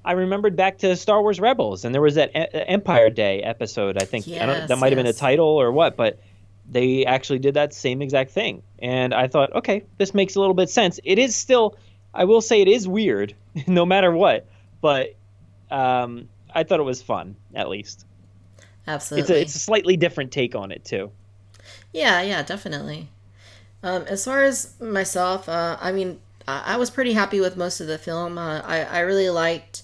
I remembered back to Star Wars Rebels, and there was that Empire Day episode, I think. Yes, that might have been a title or what, but they actually did that same exact thing. And I thought, okay, this makes a little bit sense. It is still, I will say it is weird, no matter what, but I thought it was fun, at least. Absolutely. It's a slightly different take on it, too. Yeah, definitely. As far as myself, I was pretty happy with most of the film. I really liked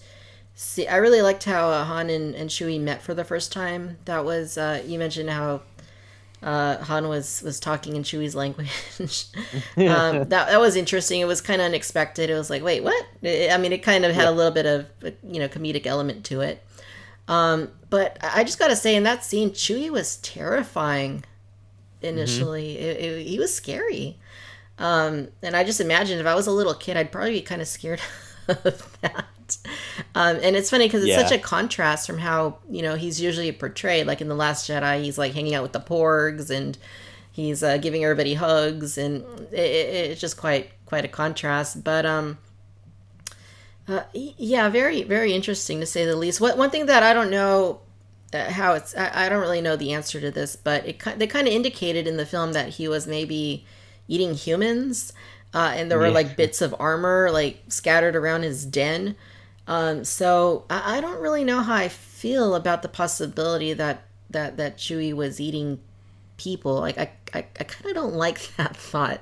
how Han and Chewie met for the first time. That was, you mentioned how Han was talking in Chewie's language. That was interesting. It was kind of unexpected. It was like, wait, what? It kind of had a little bit of comedic element to it. But I just got to say, in that scene, Chewie was terrifying initially. Mm-hmm. He was scary. And I just imagined if I was a little kid, I'd probably be kind of scared of that. And it's funny because it's such a contrast from how, he's usually portrayed. Like in The Last Jedi, he's like hanging out with the porgs and he's giving everybody hugs, and it's just quite a contrast. But yeah, very, very interesting to say the least. One thing that I don't know how it's, I don't really know the answer to this, but they kind of indicated in the film that he was maybe eating humans, and there were like bits of armor like scattered around his den. So I don't really know how I feel about the possibility that Chewie was eating people. Like I kind of don't like that thought.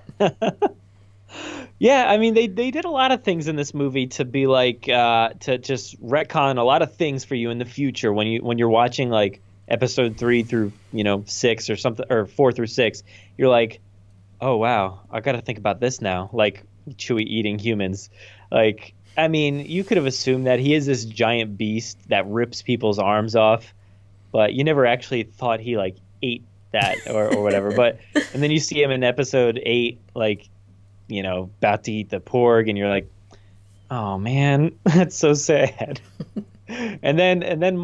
Yeah, they did a lot of things in this movie to be like to just retcon a lot of things for you in the future when you're watching like episode 3 through 6 or something, or 4 through 6. You're like, oh wow, I got to think about this now. Like Chewie eating humans, like. You could have assumed that he is this giant beast that rips people's arms off, but you never actually thought he like ate that or whatever. But and then you see him in episode 8, like about to eat the porg, and you're like, oh man, that's so sad. and then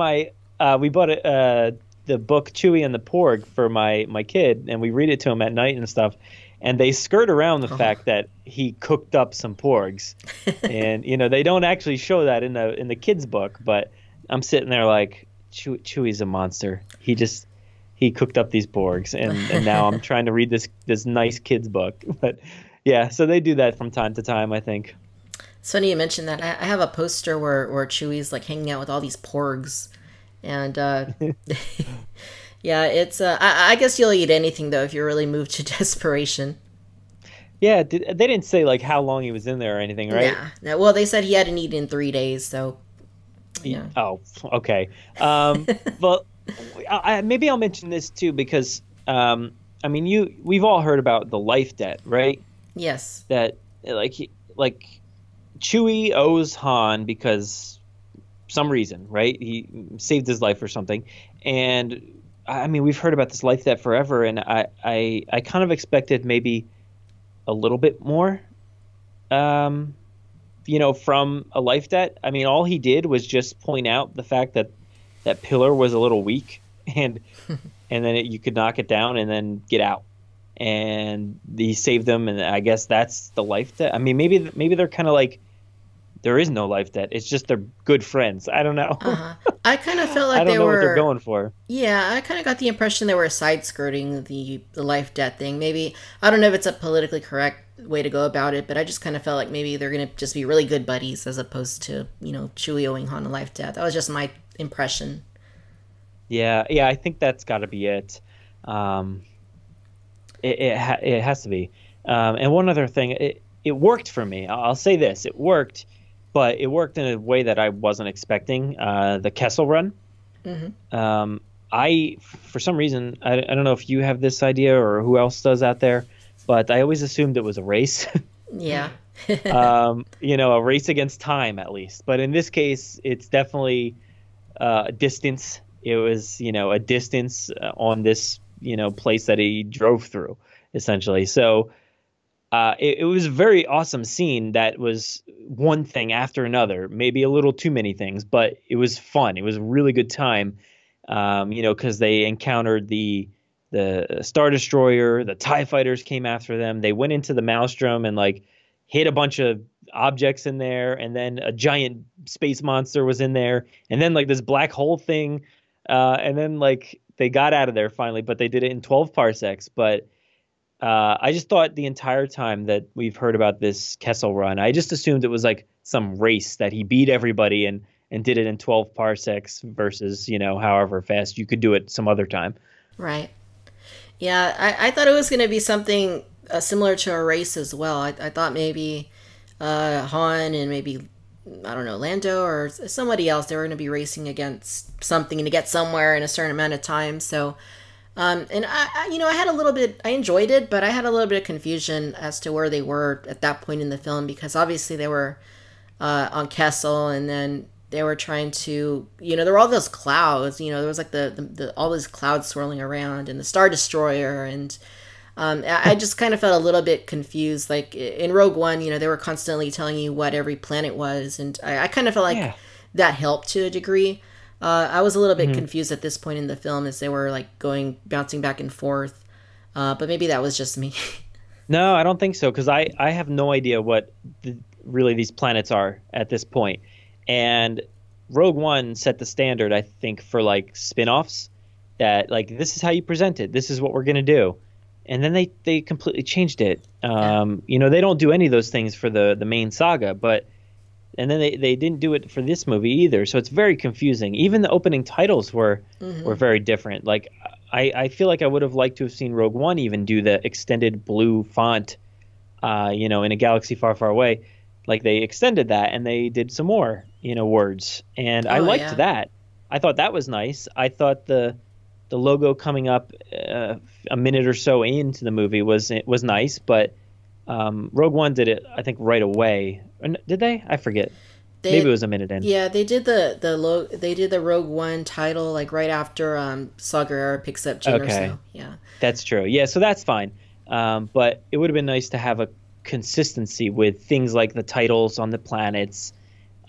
we bought the book Chewie and the Porg for my kid, and we read it to him at night and stuff. And they skirt around the fact that he cooked up some porgs, and they don't actually show that in the kids' book. But I'm sitting there like, Chewie's a monster. He cooked up these porgs, and now I'm trying to read this nice kids' book. But yeah, so they do that from time to time, I think. It's funny you mentioned that. I have a poster where Chewie's like hanging out with all these porgs, and yeah, it's. I guess you'll eat anything though if you're really moved to desperation. Yeah, they didn't say like how long he was in there or anything, right? Yeah. Well, they said he hadn't eaten in 3 days, so. Yeah. Oh, okay. Well, maybe I'll mention this too because we've all heard about the life debt, right? Yes. That like Chewie owes Han because some reason, right? He saved his life or something, and. We've heard about this life debt forever, and I kind of expected maybe a little bit more, from a life debt. All he did was just point out the fact that pillar was a little weak, and then you could knock it down and then get out, and he saved them, and I guess that's the life debt. Maybe they're kind of like there is no life debt. It's just they're good friends. I don't know. I kind of felt like I don't they know were what they're going for. Yeah, I kind of got the impression they were side skirting the life debt thing. Maybe I don't know if it's a politically correct way to go about it, but I just kind of felt like maybe they're gonna just be really good buddies as opposed to Chewie owing Han a life debt. That was just my impression. Yeah, I think that's got to be it. It has to be. And one other thing, it worked for me. I'll say this: it worked, but it worked in a way that I wasn't expecting. The Kessel Run. Mm-hmm. For some reason, I don't know if you have this idea or who else does out there, but I always assumed it was a race. Yeah. A race against time at least. But in this case, it's definitely a distance. It was, a distance on this, place that he drove through, essentially. So it was a very awesome scene that was one thing after another, maybe a little too many things, but it was fun. It was a really good time, because they encountered the Star Destroyer, the TIE fighters came after them. They went into the Maelstrom and hit a bunch of objects in there, and then a giant space monster was in there, and then this black hole thing, and then they got out of there finally, but they did it in 12 parsecs. But I just thought the entire time that we've heard about this Kessel Run, I just assumed it was some race that he beat everybody and did it in 12 parsecs versus, however fast you could do it some other time. Right. Yeah, I thought it was going to be something similar to a race as well. I thought maybe Han and maybe, I don't know, Lando or somebody else, they were going to be racing against something to get somewhere in a certain amount of time. So, and I had a little bit, I enjoyed it, but I had a little bit of confusion as to where they were at that point in the film, because obviously they were on Kessel, and then they were trying to, there were all those clouds, there was the all those clouds swirling around, and the Star Destroyer, and I just kind of felt a little bit confused. In Rogue One, they were constantly telling you what every planet was, and I kind of felt like that helped to a degree. I was a little bit confused at this point in the film as they were bouncing back and forth, but maybe that was just me. No, I don't think so, because I have no idea what really these planets are at this point. And Rogue One set the standard, I think, for spin-offs, that this is how you present it. This is what we're going to do. And then they completely changed it. They don't do any of those things for the main saga, and then they didn't do it for this movie either. So it's very confusing. Even the opening titles were very different. I feel like I would have liked to have seen Rogue One even do the extended blue font, in a galaxy far, far away. They extended that and they did some more, words. And I liked that. I thought that was nice. I thought the logo coming up a minute or so into the movie was nice, but Rogue One did it, I think, right away. Did they? I forget. Maybe it was a minute in. Yeah, they did they did the Rogue One title right after Saw Gerrera picks up Jyn Erso. Yeah, that's true. Yeah, so that's fine. But it would have been nice to have a consistency with things like the titles on the planets,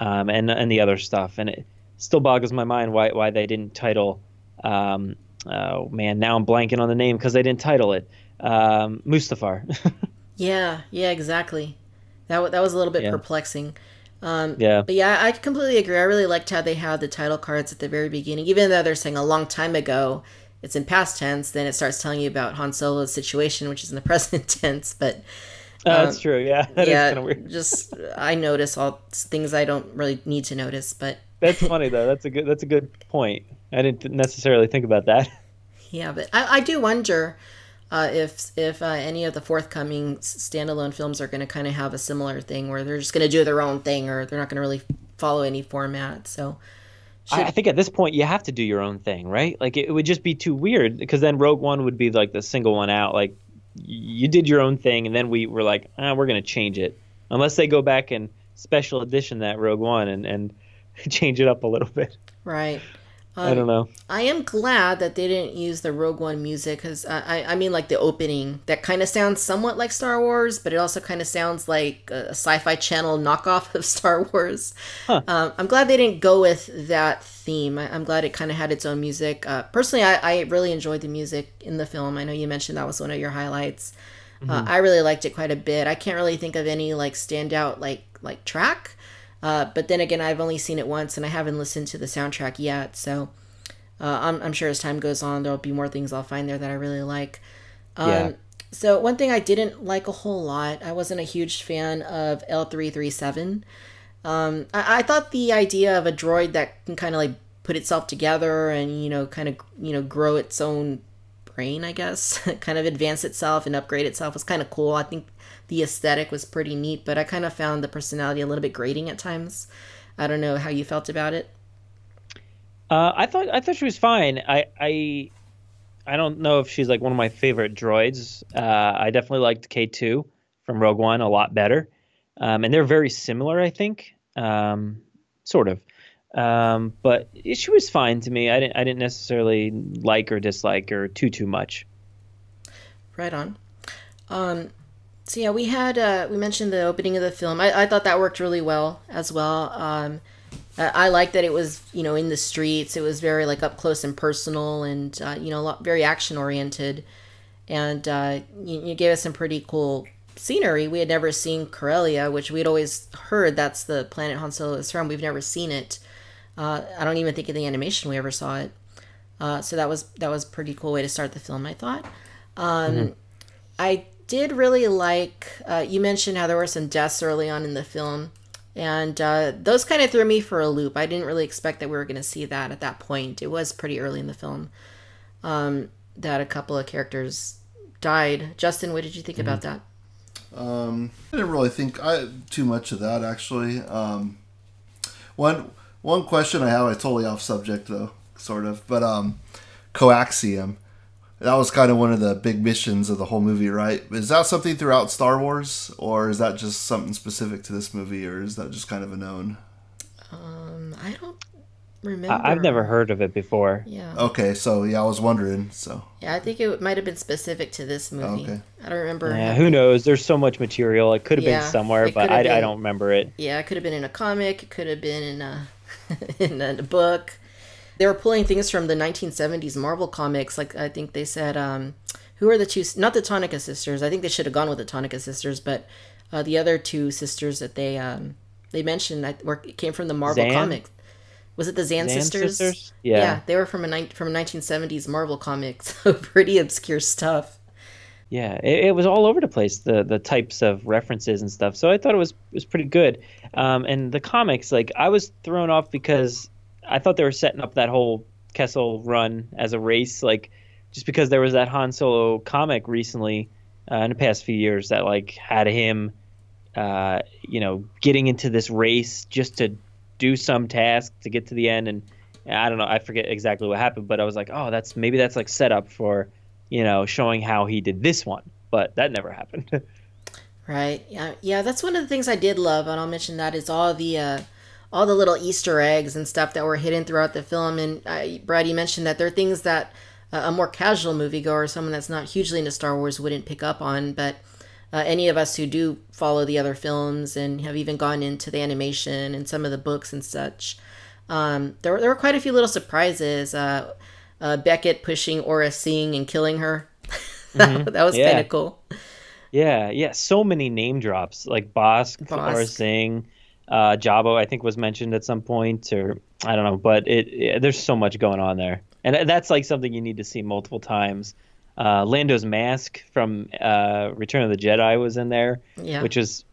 and the other stuff. And it still boggles my mind why they didn't title. Oh man, now I'm blanking on the name because they didn't title it. Mustafar. Yeah, exactly. That was a little bit perplexing. But yeah, I completely agree. I really liked how they had the title cards at the very beginning, even though they're saying a long time ago. It's in past tense. Then it starts telling you about Han Solo's situation, which is in the present tense. But that's true. Yeah, that is kind of weird. Just I notice all things I don't really need to notice. But that's funny though. That's a good point. I didn't necessarily think about that. Yeah, but I do wonder if any of the forthcoming standalone films are going to kind of have a similar thing where they're just going to do their own thing, or they're not going to really follow any format. So I think at this point you have to do your own thing, right? It would just be too weird, because then Rogue One would be the single one out. You did your own thing, and then we were we're going to change it. Unless they go back and special edition that Rogue One and change it up a little bit. Right. I don't know. I am glad that they didn't use the Rogue One music, because I mean the opening, that kind of sounds somewhat like Star Wars, but it also kind of sounds like a Sci-Fi Channel knockoff of Star Wars. Huh. I'm glad they didn't go with that theme. I'm glad it kind of had its own music. Personally, I really enjoyed the music in the film. I know you mentioned that was one of your highlights. I really liked it quite a bit. I can't really think of any standout like track. But then again, I've only seen it once, and I haven't listened to the soundtrack yet. So I'm sure as time goes on, there'll be more things I'll find there that I really like. Yeah. So one thing I didn't like a whole lot, I wasn't a huge fan of L337. I thought the idea of a droid that can kind of like put itself together and, kind of, grow its own brain, I guess, kind of advance itself and upgrade itself was kind of cool. I think the aesthetic was pretty neat, but I kind of found the personality a little bit grating at times. I don't know how you felt about it. I thought she was fine. I don't know if she's like one of my favorite droids. I definitely liked K2 from Rogue One a lot better. And they're very similar, I think. Sort of. But she was fine to me. I didn't necessarily like or dislike her too much. Right on. So yeah, we mentioned the opening of the film. I thought that worked really well as well. I liked that it was, in the streets. It was very like up close and personal and, very action oriented. And you gave us some pretty cool scenery. We had never seen Corellia, which we'd always heard that's the planet Han Solo is from. We've never seen it. I don't even think in the animation we ever saw it. So that was a pretty cool way to start the film, I thought. I did really like, you mentioned how there were some deaths early on in the film. And those kind of threw me for a loop. I didn't really expect that we were going to see that at that point. It was pretty early in the film that a couple of characters died. Justin, what did you think about that? I didn't really think too much of that, actually. One question I have, I totally off subject though, sort of, but Coaxium. That was kind of one of the big missions of the whole movie, right? Is that something throughout Star Wars, or is that just something specific to this movie, or is that just kind of a known? I don't remember. I've never heard of it before. Yeah. Okay, so yeah, I was wondering. So yeah, I think it might have been specific to this movie. Okay. I don't remember. Yeah, who knows? There's so much material. It could have been somewhere, but I don't remember it. Yeah, it could have been in a comic. It could have been in a in a book. They were pulling things from the 1970s Marvel comics. Like, I think they said, who are the two, not the Tonica sisters. I think they should have gone with the Tonica sisters, but the other two sisters that they mentioned came from the Marvel comics. Was it the Zan sisters? Yeah, they were from a 1970s Marvel comic, so pretty obscure stuff. Yeah, it was all over the place, the types of references and stuff. So I thought it was pretty good. And the comics, like, I was thrown off because I thought they were setting up that whole Kessel run as a race, like, just because there was that Han Solo comic recently in the past few years that like had him, getting into this race just to do some task to get to the end. And I don't know, I forget exactly what happened, but I was like, oh, that's like set up for, showing how he did this one, but that never happened. Right. Yeah. That's one of the things I did love, and I'll mention that is all the little Easter eggs and stuff that were hidden throughout the film. And Brad, you mentioned that there are things that a more casual moviegoer, someone that's not hugely into Star Wars, wouldn't pick up on. But any of us who do follow the other films and have even gone into the animation and some of the books and such, there were quite a few little surprises. Beckett pushing Aura Singh and killing her. that was kind of cool. Yeah. So many name drops, like Bosk. Aura Singh. Jabba, I think, was mentioned at some point, or I don't know, but there's so much going on there, and that's like something you need to see multiple times. Lando's mask from Return of the Jedi was in there, which was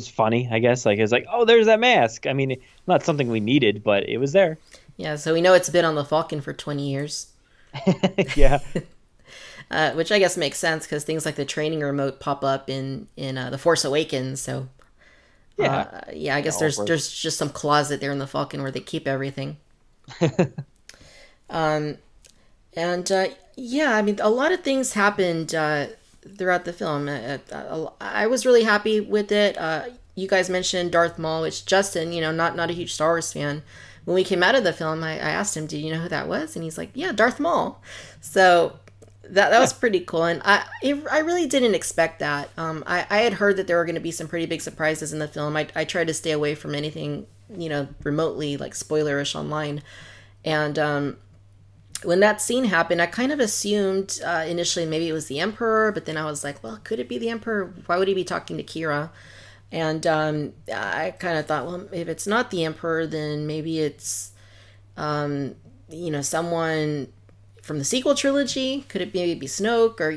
funny, I guess. Like, it's like, oh, there's that mask. I mean, not something we needed, but it was there. Yeah, so we know it's been on the Falcon for 20 years. Yeah. Which I guess makes sense because things like the training remote pop up in The Force Awakens, so. I guess there's just some closet there in the Falcon where they keep everything. I mean, a lot of things happened throughout the film. I was really happy with it. You guys mentioned Darth Maul, which Justin, not a huge Star Wars fan. When we came out of the film, I asked him, "Did you know who that was?" And he's like, "Yeah, Darth Maul." So that was pretty cool, and I really didn't expect that. I had heard that there were going to be some pretty big surprises in the film. I tried to stay away from anything, remotely like spoilerish online. And when that scene happened, I kind of assumed initially maybe it was the Emperor, but then I was like, well, could it be the Emperor? Why would he be talking to Kira? And I kind of thought, well, if it's not the Emperor, then maybe it's, someone from the sequel trilogy. Could it maybe be Snoke, or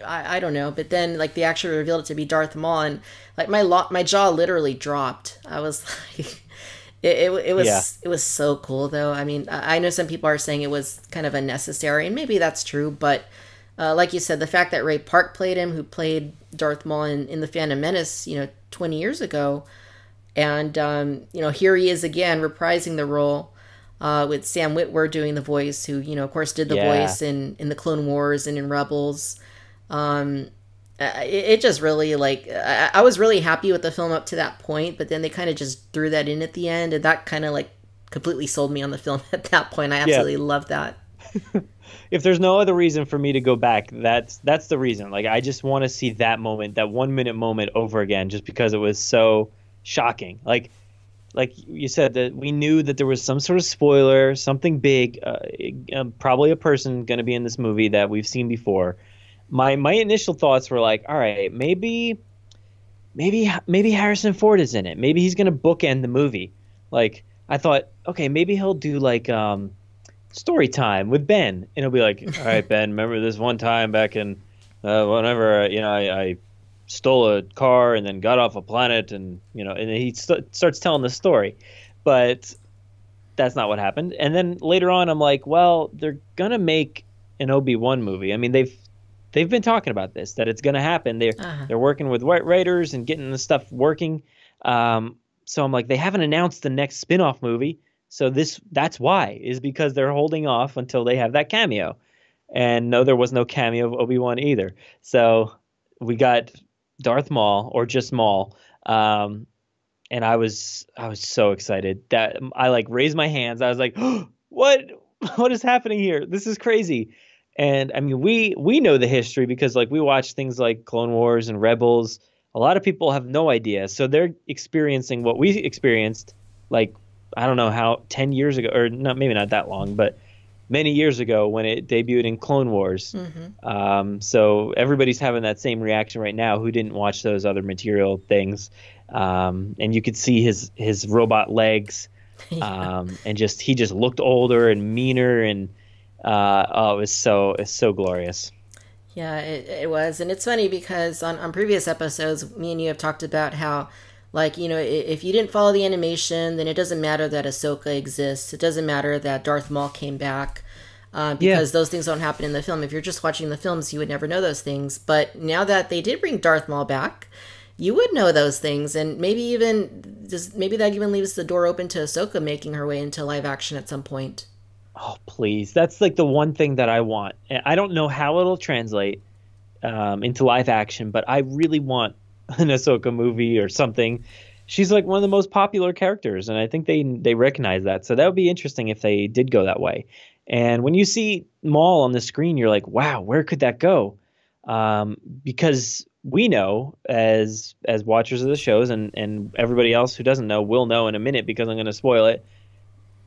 I don't know. But then like they actually revealed it to be Darth Maul, and like my jaw literally dropped. I was like, it was so cool though. I mean, I know some people are saying it was kind of unnecessary, and maybe that's true. But like you said, the fact that Ray Park played him, who played Darth Maul in the Phantom Menace, 20 years ago, and here he is again reprising the role. With Sam Witwer doing the voice, who, of course, did the voice in the Clone Wars and in Rebels. It just really, I was really happy with the film up to that point, but then they kind of just threw that in at the end, and that kind of, completely sold me on the film at that point. I absolutely loved that. If there's no other reason for me to go back, that's the reason. I just want to see that moment, that 1 minute moment over again, just because it was so shocking. Like you said, that we knew that there was some sort of spoiler, something big, probably a person going to be in this movie that we've seen before. My initial thoughts were like, all right, maybe Harrison Ford is in it. Maybe he's going to bookend the movie. I thought, okay, maybe he'll do story time with Ben, and he'll be like, all right, Ben, remember this one time back in whenever I stole a car and then got off a planet, and and he starts telling the story. But that's not what happened. And then later on, I'm like, well, they're gonna make an Obi-Wan movie. I mean, they've been talking about this, that it's gonna happen. They're working with writers and getting the stuff working. So I'm like, they haven't announced the next spin-off movie, so that's why, is because they're holding off until they have that cameo. And no, there was no cameo of Obi-Wan either. So we got Darth Maul, or just Maul, and I was so excited that I raised my hands. I was like, oh, what is happening here? This is crazy. And I mean, we know the history because we watch things like Clone Wars and Rebels. A lot of people have no idea, so they're experiencing what we experienced. I don't know how 10 years ago, or maybe not that long, but many years ago when it debuted in Clone Wars. Mm-hmm. So everybody's having that same reaction right now who didn't watch those other material things. And you could see his robot legs, and he just looked older and meaner, and it's so glorious. Yeah, it was. And it's funny because on previous episodes, me and you have talked about how, if you didn't follow the animation, then it doesn't matter that Ahsoka exists. It doesn't matter that Darth Maul came back, because those things don't happen in the film. If you're just watching the films, you would never know those things. But now that they did bring Darth Maul back, you would know those things. And maybe that even leaves the door open to Ahsoka making her way into live action at some point. Oh, please. That's the one thing that I want. I don't know how it'll translate into live action, but I really want an Ahsoka movie or something. She's one of the most popular characters, and I think they recognize that. So that would be interesting if they did go that way. And when you see Maul on the screen, you're like, wow, where could that go? Because we know as watchers of the shows, and everybody else who doesn't know will know in a minute because I'm going to spoil it,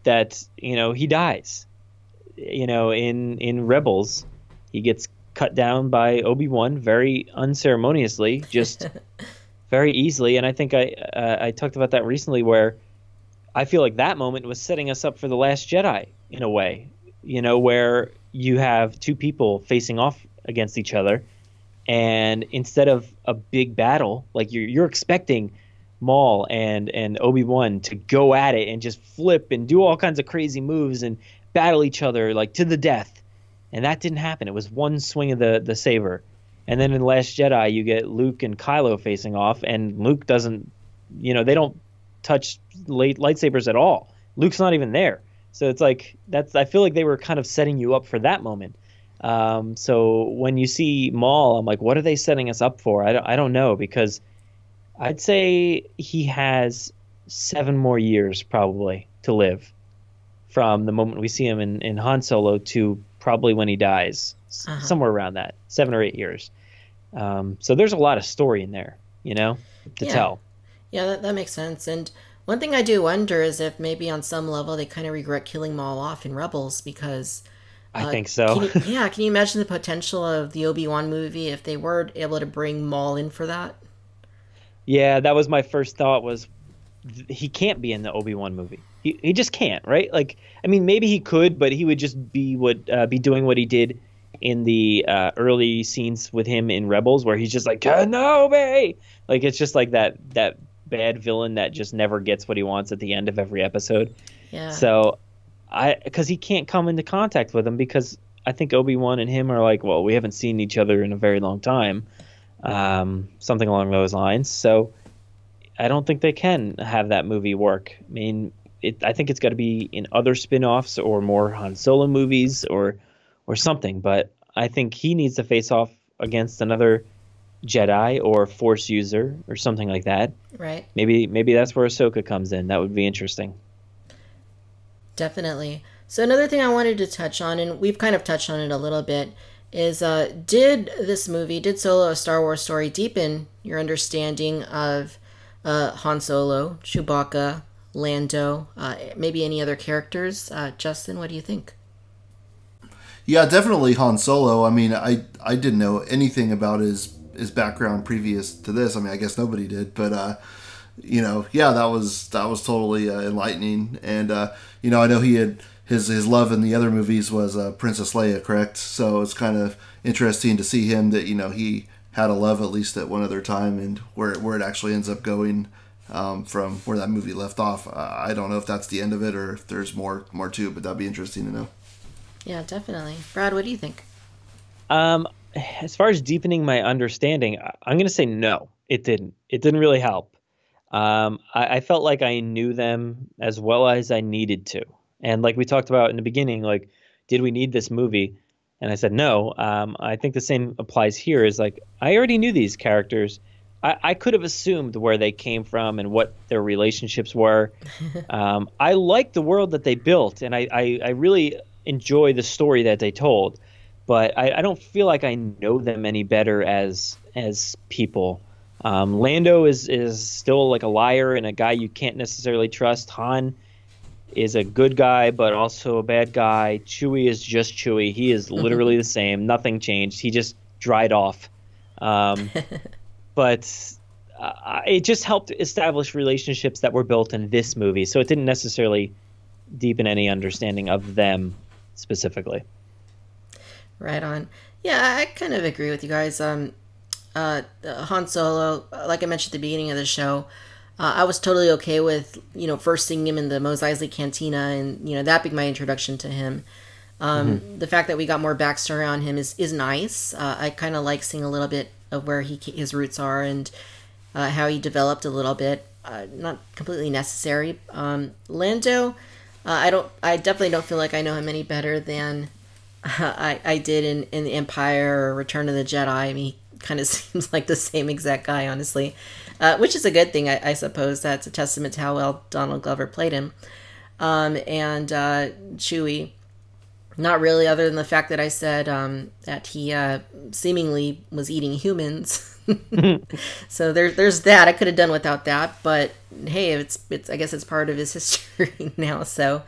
that he dies. In Rebels, he gets cut down by Obi-Wan very unceremoniously, just very easily. And I think I talked about that recently, where I feel like that moment was setting us up for The Last Jedi in a way, where you have two people facing off against each other, and instead of a big battle, you're expecting Maul and Obi-Wan to go at it and just flip and do all kinds of crazy moves and battle each other to the death. And that didn't happen. It was one swing of the saber. And then in The Last Jedi, you get Luke and Kylo facing off, and Luke doesn't, they don't touch lightsabers at all. Luke's not even there. So it's I feel like they were kind of setting you up for that moment. So when you see Maul, I'm like, what are they setting us up for? I don't know, because I'd say he has 7 more years probably to live from the moment we see him in Han Solo to probably when he dies, somewhere around that, 7 or 8 years. So there's a lot of story in there, to tell. Yeah, that makes sense. And one thing I do wonder is if maybe on some level they kind of regret killing Maul off in Rebels, because I think so. Can you imagine the potential of the Obi-Wan movie if they were able to bring Maul in for that? Yeah, that was my first thought. Was he can't be in the Obi-Wan movie. He just can't, right? Like, I mean, maybe he could, but he would just be doing what he did in the early scenes with him in Rebels, where he's just like, Kenobi! Like, it's just like that bad villain that just never gets what he wants at the end of every episode. Yeah. So, because he can't come into contact with him, because I think Obi-Wan and him are like, well, we haven't seen each other in a very long time. Something along those lines. So, I don't think they can have that movie work. I mean, I think it's got to be in other spin-offs or more Han Solo movies or something. But I think he needs to face off against another Jedi or Force user or something like that. Right. Maybe that's where Ahsoka comes in. That would be interesting. Definitely. So another thing I wanted to touch on, and we've kind of touched on it a little bit, is did Solo: A Star Wars Story deepen your understanding of Han Solo, Chewbacca, Lando, maybe any other characters? Justin, what do you think? Yeah, definitely Han Solo. I mean, I didn't know anything about his background previous to this. I mean, I guess nobody did, but yeah, that was totally enlightening. And I know he had his love in the other movies was Princess Leia, correct? So it's kind of interesting to see him that he had a love at least at one other time, and where it actually ends up going from where that movie left off. I don't know if that's the end of it or if there's more to it, but that'd be interesting to know. Yeah, definitely. Brad, what do you think? As far as deepening my understanding, I'm going to say no, it didn't. It didn't really help. I felt like I knew them as well as I needed to. And like we talked about in the beginning, like, did we need this movie? And I said no. I think the same applies here. Is like, I already knew these characters. I could have assumed where they came from and what their relationships were. I like the world that they built, and I really enjoy the story that they told. But I don't feel like I know them any better as people. Lando is still like a liar and a guy you can't necessarily trust. Han is a good guy, but also a bad guy. Chewie is just Chewie. He is literally the same. Nothing changed. He just dried off. But it just helped establish relationships that were built in this movie. So it didn't necessarily deepen any understanding of them specifically. Right on. Yeah, I kind of agree with you guys. Han Solo, like I mentioned at the beginning of the show, I was totally okay with, first seeing him in the Mos Eisley Cantina and, that being my introduction to him. The fact that we got more backstory on him is nice. I kind of like seeing a little bit of where his roots are and how he developed a little bit. Not completely necessary. Lando, I definitely don't feel like I know him any better than I did in the Empire or Return of the Jedi. I mean, he kind of seems like the same exact guy, honestly, which is a good thing, I suppose. That's a testament to how well Donald Glover played him. And Chewie, not really, other than the fact that I said that he seemingly was eating humans. So there's that. I could have done without that, but hey, it's I guess it's part of his history now. So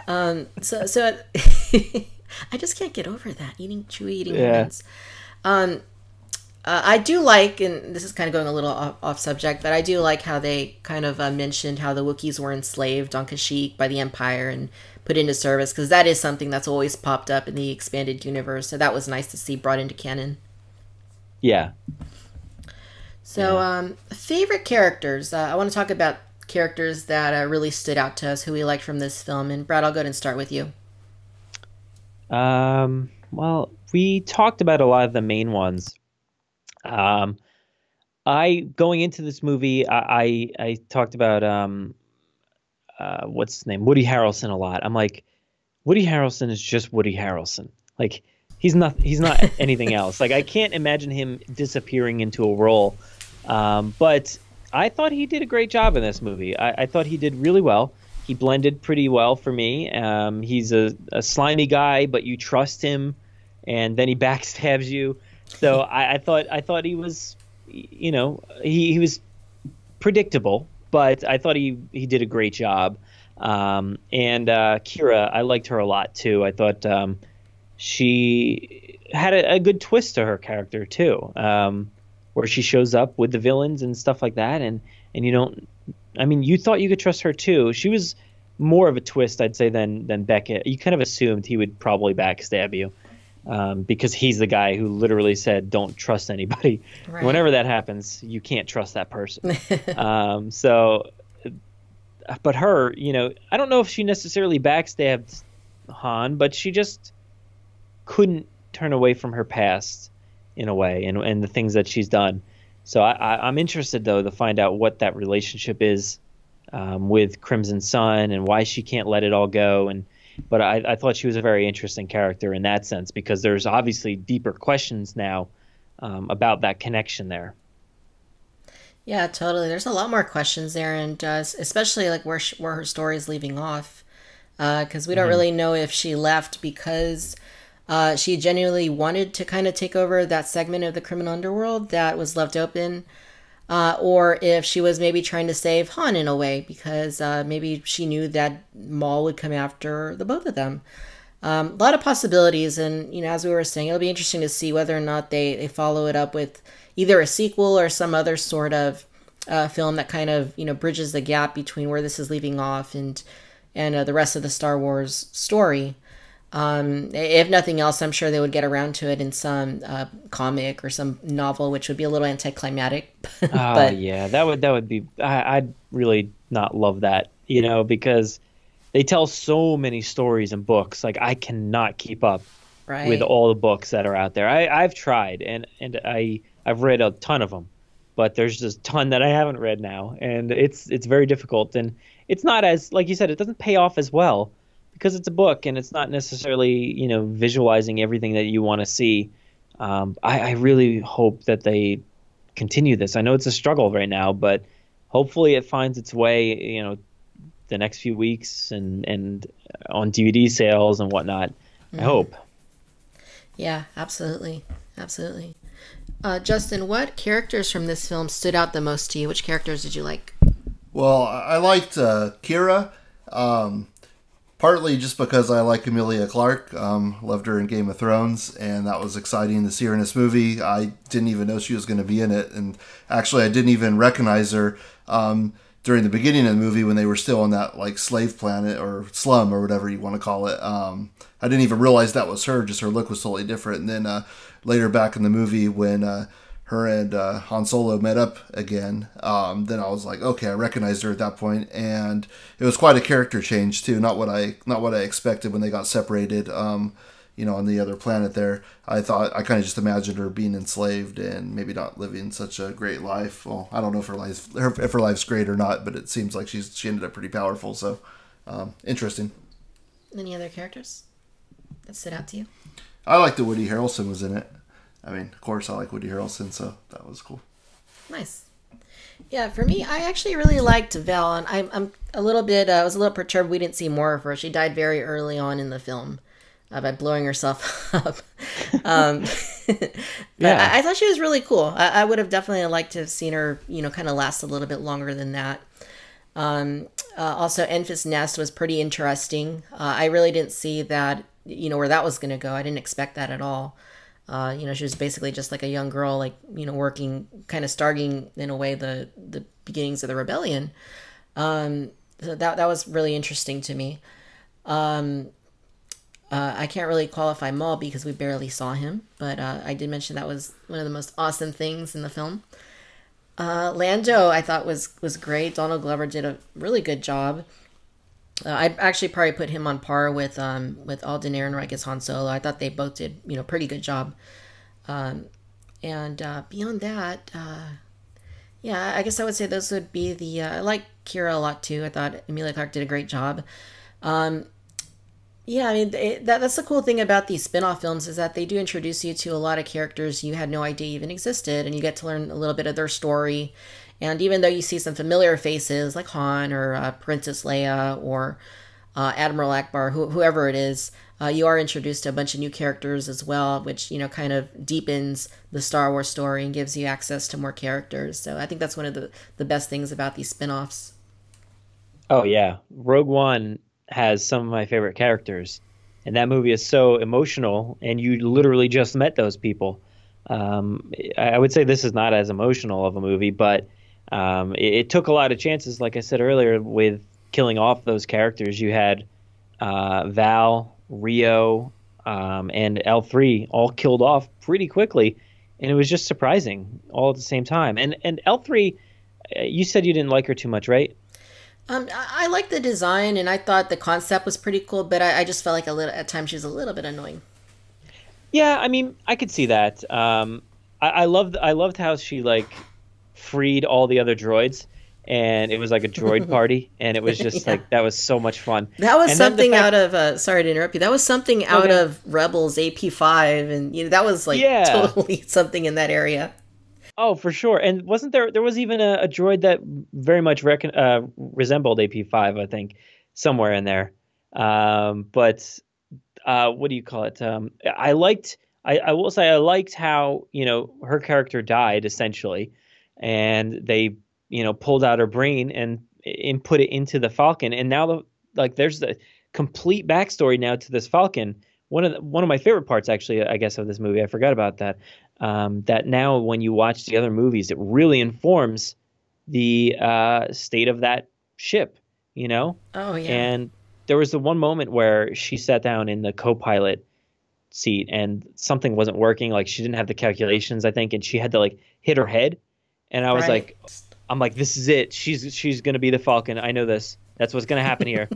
so I just can't get over that, Chewie eating humans. I do like, and this is kind of going a little off subject, but I do like how they kind of mentioned how the Wookiees were enslaved on Kashyyyk by the Empire and put into service, because that is something that's always popped up in the expanded universe. So that was nice to see brought into canon. Yeah. So, favorite characters. I want to talk about characters that really stood out to us, who we liked from this film. And Brad, I'll go ahead and start with you. Well, we talked about a lot of the main ones. Going into this movie, I talked about what's his name, Woody Harrelson, a lot. I'm like, Woody Harrelson is just Woody Harrelson. Like, he's not anything else. Like, I can't imagine him disappearing into a role. But I thought he did a great job in this movie. I thought he did really well. He blended pretty well for me. He's a slimy guy, but you trust him, and then he backstabs you. So I thought he was, he was predictable, but I thought he did a great job. And Kira, I liked her a lot too. I thought she had a good twist to her character too. where she shows up with the villains and stuff like that. And you don't, I mean, you thought you could trust her too. She was more of a twist, I'd say, than Beckett. You kind of assumed he would probably backstab you, because he's the guy who literally said, don't trust anybody. Right. Whenever that happens, you can't trust that person. But her, I don't know if she necessarily backstabbed Han, but she just couldn't turn away from her past in a way, and the things that she's done. So I'm interested, though, to find out what that relationship is with Crimson Sun and why she can't let it all go. But I thought she was a very interesting character in that sense, because there's obviously deeper questions now about that connection there. Yeah, totally. There's a lot more questions there, and especially like where her story is leaving off, because we don't really know if she left because she genuinely wanted to kind of take over that segment of the criminal underworld that was left open, or if she was maybe trying to save Han in a way, because maybe she knew that Maul would come after the both of them. A lot of possibilities, and as we were saying, it'll be interesting to see whether or not they follow it up with either a sequel or some other sort of film that kind of bridges the gap between where this is leaving off and the rest of the Star Wars story. If nothing else, I'm sure they would get around to it in some comic or some novel, which would be a little anticlimactic. But yeah, that would be. I'd really not love that, because they tell so many stories and books. Like, I cannot keep up with all the books that are out there. I've tried, and I've read a ton of them, but there's just a ton that I haven't read now, and it's very difficult. And it's not, as, like you said, it doesn't pay off as well because it's a book and it's not necessarily, visualizing everything that you want to see. I really hope that they continue this. I know it's a struggle right now, but hopefully it finds its way, the next few weeks and on DVD sales and whatnot. I hope. Yeah, absolutely. Absolutely. Justin, what characters from this film stood out the most to you? Which characters did you like? Well, I liked Kira, partly just because I like Emilia Clarke. Loved her in Game of Thrones, and that was exciting to see her in this movie. I didn't even know she was going to be in it, and actually I didn't even recognize her during the beginning of the movie when they were still on that slave planet or slum or whatever you want to call it. I didn't even realize that was her. Just her look was totally different. And then later back in the movie when her and Han Solo met up again, then I was like, okay, I recognized her at that point, and it was quite a character change too. Not what I expected when they got separated. On the other planet there, I kind of just imagined her being enslaved and maybe not living such a great life. Well, I don't know if her life's great or not, but it seems like she ended up pretty powerful. So interesting. Any other characters that stood out to you? I like that Woody Harrelson was in it. I mean, of course, I like Woody Harrelson, so that was cool. Nice. Yeah, for me, I actually really liked Vel, and I'm a little bit, I was a little perturbed we didn't see more of her. She died very early on in the film by blowing herself up. But Yeah. I thought she was really cool. I would have definitely liked to have seen her, kind of last a little bit longer than that. Also, Enfys Nest was pretty interesting. I really didn't see that, where that was going to go. I didn't expect that at all. She was basically just like a young girl, working, kind of starting in a way the beginnings of the rebellion. So that was really interesting to me. I can't really qualify Maul because we barely saw him, but I did mention that was one of the most awesome things in the film. Lando, I thought was great. Donald Glover did a really good job. I'd actually probably put him on par with Alden Ehrenreich as Han Solo. I thought they both did, pretty good job. And beyond that, I guess I would say those would be the. I like Kira a lot too. I thought Emilia Clarke did a great job. That's the cool thing about these spin-off films is that they do introduce you to a lot of characters you had no idea even existed, and you get to learn a little bit of their story. And even though you see some familiar faces like Han or Princess Leia or Admiral Akbar, whoever it is, you are introduced to a bunch of new characters as well, which, kind of deepens the Star Wars story and gives you access to more characters. So I think that's one of the best things about these spin-offs. Oh, yeah. Rogue One has some of my favorite characters, and that movie is so emotional, and you literally just met those people. I would say this is not as emotional of a movie, but it took a lot of chances, like I said earlier, with killing off those characters. You had Val, Rio, and L3 all killed off pretty quickly, and it was just surprising all at the same time. And L3, you said you didn't like her too much, right? I liked the design, and I thought the concept was pretty cool, but I just felt like at times she was a little bit annoying. Yeah, I mean, I could see that. I loved how she like freed all the other droids, and it was like a droid party, and it was just like that was so much fun. That was and something out of sorry to interrupt you. That was something out of Rebels AP5, and that was like totally something in that area. Oh, for sure. And wasn't there was even a droid that very much resembled AP5, I think, somewhere in there. But what do you call it? I will say I liked how, her character died essentially, and they, pulled out her brain and put it into the Falcon. And now there's the complete backstory now to this Falcon. One of my favorite parts, actually, I guess, of this movie, I forgot about that. That now when you watch the other movies, it really informs the state of that ship, Oh, yeah. And there was the one moment where she sat down in the co-pilot seat and something wasn't working. Like she didn't have the calculations, I think, and she had to like hit her head. And I was like, I'm like, this is it. She's going to be the Falcon. I know this. That's what's going to happen here.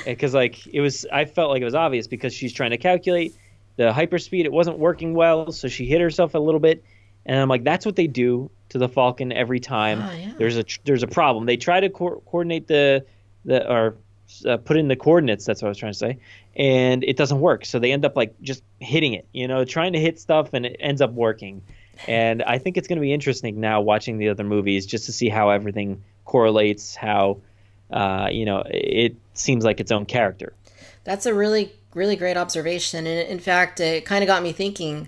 Because like I felt like it was obvious because she's trying to calculate the hyperspeed. It wasn't working well, so she hit herself a little bit. And I'm like, that's what they do to the Falcon every time. Oh, yeah. There's a problem. They try to coordinate put in the coordinates. That's what I was trying to say, and it doesn't work. So they end up like just hitting it, trying to hit stuff, and it ends up working. And I think it's going to be interesting now watching the other movies just to see how everything correlates. How it seems like its own character. That's a really, really great observation. And in fact, it kind of got me thinking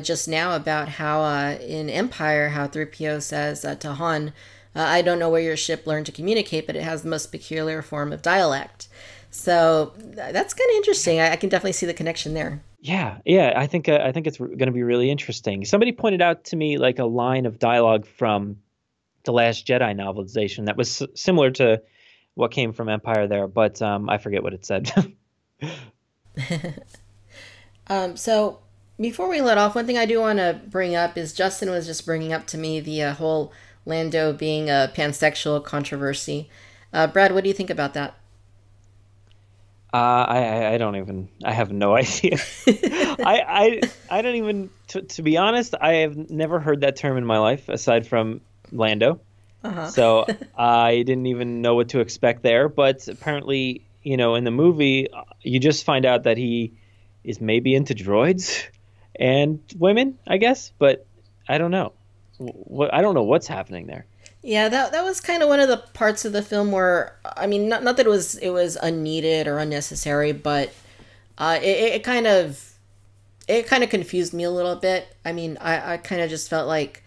just now about how in Empire, how 3PO says to Han, I don't know where your ship learned to communicate, but it has the most peculiar form of dialect. So that's kind of interesting. I can definitely see the connection there. Yeah. I think it's going to be really interesting. Somebody pointed out to me like a line of dialogue from the Last Jedi novelization that was similar to what came from Empire there, but I forget what it said. So before we let off, one thing I do want to bring up is Justin was just bringing up to me the whole Lando being a pansexual controversy. Brad, what do you think about that? I have no idea. I don't even, to be honest, I have never heard that term in my life aside from Lando. Uh-huh. So I didn't even know what to expect there. But apparently, in the movie, you just find out that he is maybe into droids and women, I guess. But I don't know. I don't know what's happening there. Yeah, that was kind of one of the parts of the film where, I mean, not that it was unneeded or unnecessary, but it kind of confused me a little bit. I mean, I kind of just felt like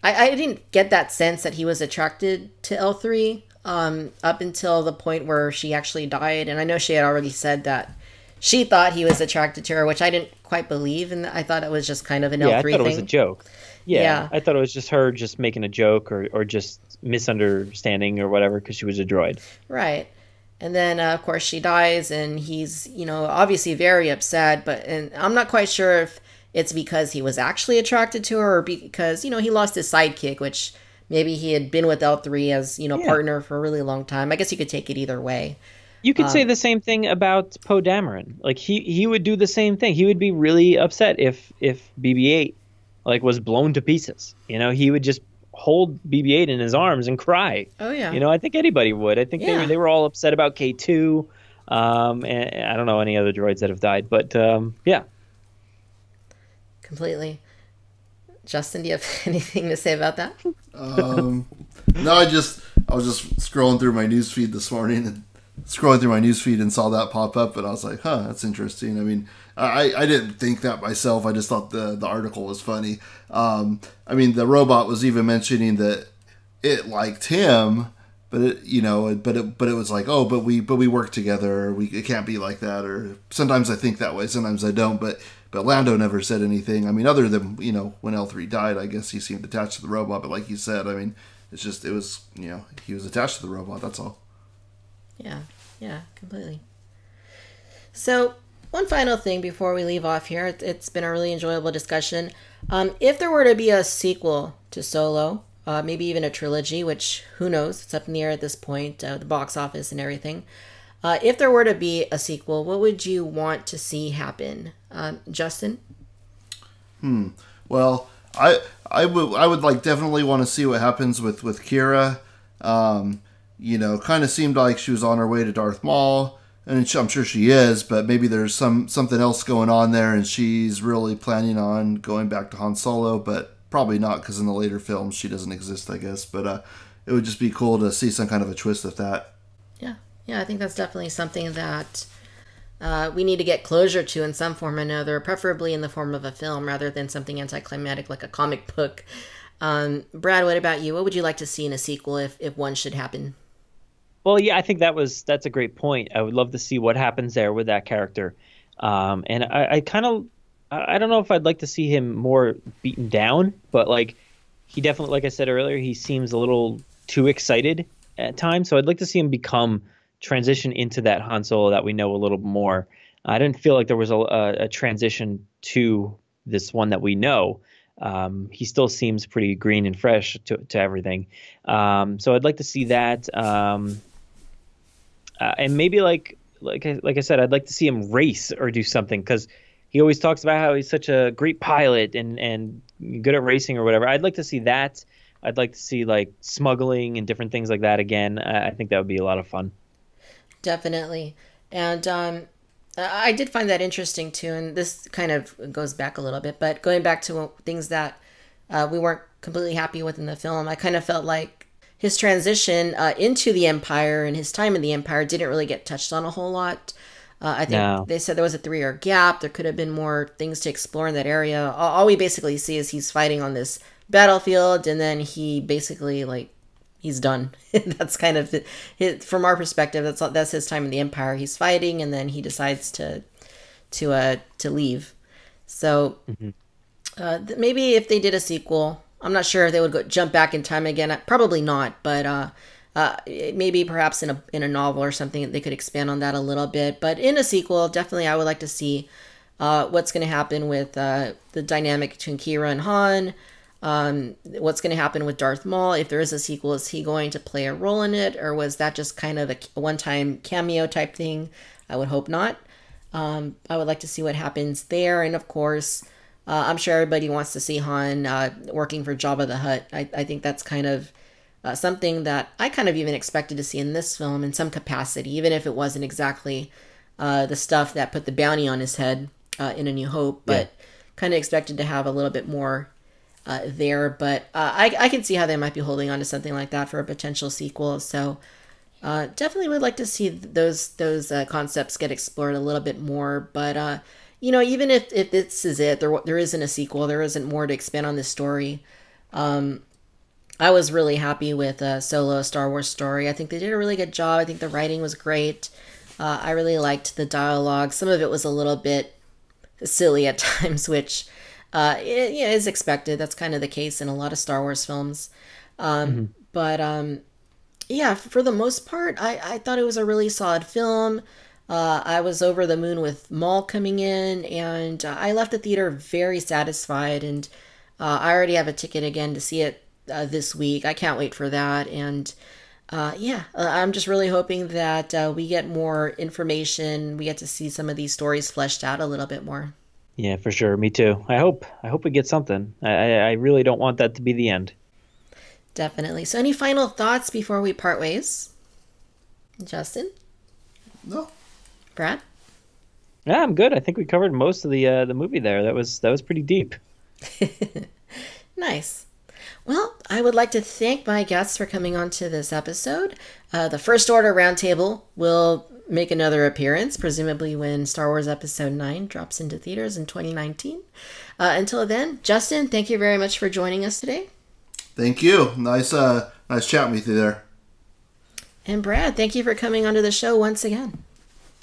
I didn't get that sense that he was attracted to L3 up until the point where she actually died. And I know she had already said that she thought he was attracted to her, which I didn't quite believe. And I thought it was just kind of an L3 thing. I thought it was a joke. Yeah, I thought it was just her just making a joke or just misunderstanding or whatever because she was a droid. Right. And then, of course, she dies and he's, obviously very upset. And I'm not quite sure if it's because he was actually attracted to her or because, he lost his sidekick, which maybe he had been with L3 as, partner for a really long time. I guess you could take it either way. You could say the same thing about Poe Dameron. Like, he would do the same thing. He would be really upset if BB-8 was blown to pieces. He would just hold BB-8 in his arms and cry. Oh yeah. I think anybody would. I think they were all upset about K2. And I don't know any other droids that have died, but yeah. Completely. Justin, do you have anything to say about that? No, I was just scrolling through my newsfeed this morning and saw that pop up, and I was like, that's interesting. I mean, I didn't think that myself. I just thought the article was funny. I mean, the robot was even mentioning that it liked him, but it was like, but we work together. It can't be like that. Or sometimes I think that way, sometimes I don't. But but Lando never said anything. I mean, other than, when L3 died, I guess he seemed attached to the robot. But like you said, I mean, it was, he was attached to the robot. That's all. Yeah, completely. So, one final thing before we leave off here. It's been a really enjoyable discussion. If there were to be a sequel to Solo, maybe even a trilogy, which who knows, it's up in the air at this point, the box office and everything. If there were to be a sequel, what would you want to see happen? Justin? Well, I would like definitely want to see what happens with Kira. Kind of seemed like she was on her way to Darth Maul, and I'm sure she is, but maybe there's something else going on there, and she's really planning on going back to Han Solo, but probably not, because in the later films she doesn't exist, I guess. But it would just be cool to see some kind of a twist with that. Yeah, I think that's definitely something that we need to get closure to in some form or another, preferably in the form of a film rather than something anticlimactic like a comic book. Brad, what about you? What would you like to see in a sequel if one should happen? Well, yeah, I think that's a great point. I would love to see what happens there with that character. And I don't know if I'd like to see him more beaten down, but like he definitely, like I said earlier, he seems a little too excited at times. So I'd like to see him transition into that Han Solo that we know a little more. I didn't feel like there was a transition to this one that we know. He still seems pretty green and fresh to everything. So I'd like to see that. And maybe like I said, I'd like to see him race or do something, because he always talks about how he's such a great pilot and good at racing or whatever. I'd like to see that. I'd like to see like smuggling and different things like that again. I think that would be a lot of fun. Definitely. And I did find that interesting too. And this kind of goes back a little bit, but going back to things that we weren't completely happy with in the film, I kind of felt like his transition into the Empire and his time in the Empire didn't really get touched on a whole lot. I think They said there was a 3-year gap. There could have been more things to explore in that area. All we basically see is he's fighting on this battlefield, and then he basically he's done. That's kind of from our perspective. That's his time in the Empire. He's fighting, and then he decides to leave. So maybe if they did a sequel, I'm not sure if they would jump back in time again. Probably not, but maybe perhaps in a novel or something they could expand on that a little bit. But in a sequel, definitely I would like to see what's going to happen with the dynamic between Kira and Han. What's going to happen with Darth Maul? If there is a sequel, is he going to play a role in it, or was that just kind of a one-time cameo type thing? I would hope not. I would like to see what happens there, and of course, I'm sure everybody wants to see Han working for Jabba the Hutt. I think that's kind of something that I kind of even expected to see in this film in some capacity, even if it wasn't exactly the stuff that put the bounty on his head in A New Hope, but kind of expected to have a little bit more there. But I can see how they might be holding on to something like that for a potential sequel. So definitely would like to see those concepts get explored a little bit more. But even if this is it, there isn't a sequel, there isn't more to expand on this story. I was really happy with Solo, Star Wars story. I think they did a really good job. I think the writing was great. I really liked the dialogue. Some of it was a little bit silly at times, which is expected. That's kind of the case in a lot of Star Wars films. But for the most part, I thought it was a really solid film. I was over the moon with Maul coming in, and I left the theater very satisfied. And I already have a ticket again to see it this week. I can't wait for that. And I'm just really hoping that we get more information. We get to see some of these stories fleshed out a little bit more. Yeah, for sure. Me too. I hope we get something. I really don't want that to be the end. Definitely. So any final thoughts before we part ways? Justin? No. Brad? Yeah, I'm good. I think we covered most of the movie there. That was pretty deep. Nice. Well, I would like to thank my guests for coming on to this episode. The First Order Roundtable will make another appearance, presumably when Star Wars Episode 9 drops into theaters in 2019. Until then, Justin, thank you very much for joining us today. Thank you. Nice chatting with you there. And Brad, thank you for coming onto the show once again.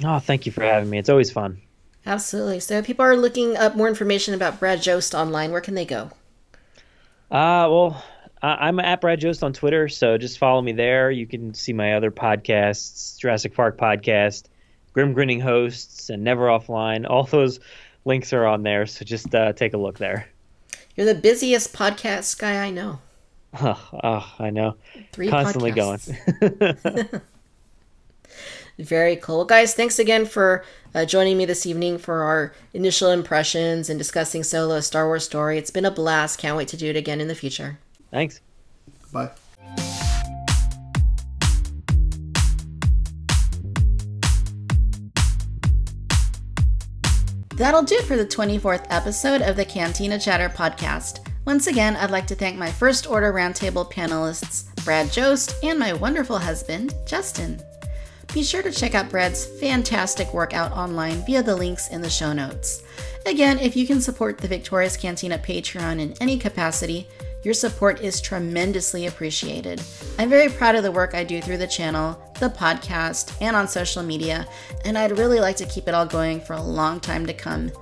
Oh, thank you for having me. It's always fun. Absolutely. So if people are looking up more information about Brad Jost online, where can they go? I'm at Brad Jost on Twitter, so just follow me there. You can see my other podcasts, Jurassic Park Podcast, Grim Grinning Hosts, and Never Offline. All those links are on there, so just take a look there. You're the busiest podcast guy I know. Oh, I know. 3 Constantly podcasts. going. Very cool. Well, guys, thanks again for joining me this evening for our initial impressions and discussing Solo, a Star Wars story. It's been a blast. Can't wait to do it again in the future. Thanks. Bye. That'll do it for the 24th episode of the Cantina Chatter Podcast. Once again, I'd like to thank my First Order Roundtable panelists, Brad Jost, and my wonderful husband, Justin. Be sure to check out Brad's fantastic work out online via the links in the show notes. Again, if you can support the Victorious Cantina Patreon in any capacity, your support is tremendously appreciated. I'm very proud of the work I do through the channel, the podcast, and on social media, and I'd really like to keep it all going for a long time to come.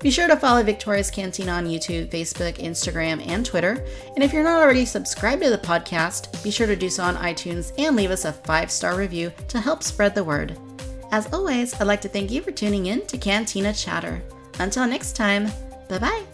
Be sure to follow Victorious Cantina on YouTube, Facebook, Instagram, and Twitter. And if you're not already subscribed to the podcast, be sure to do so on iTunes and leave us a 5-star review to help spread the word. As always, I'd like to thank you for tuning in to Cantina Chatter. Until next time, bye-bye.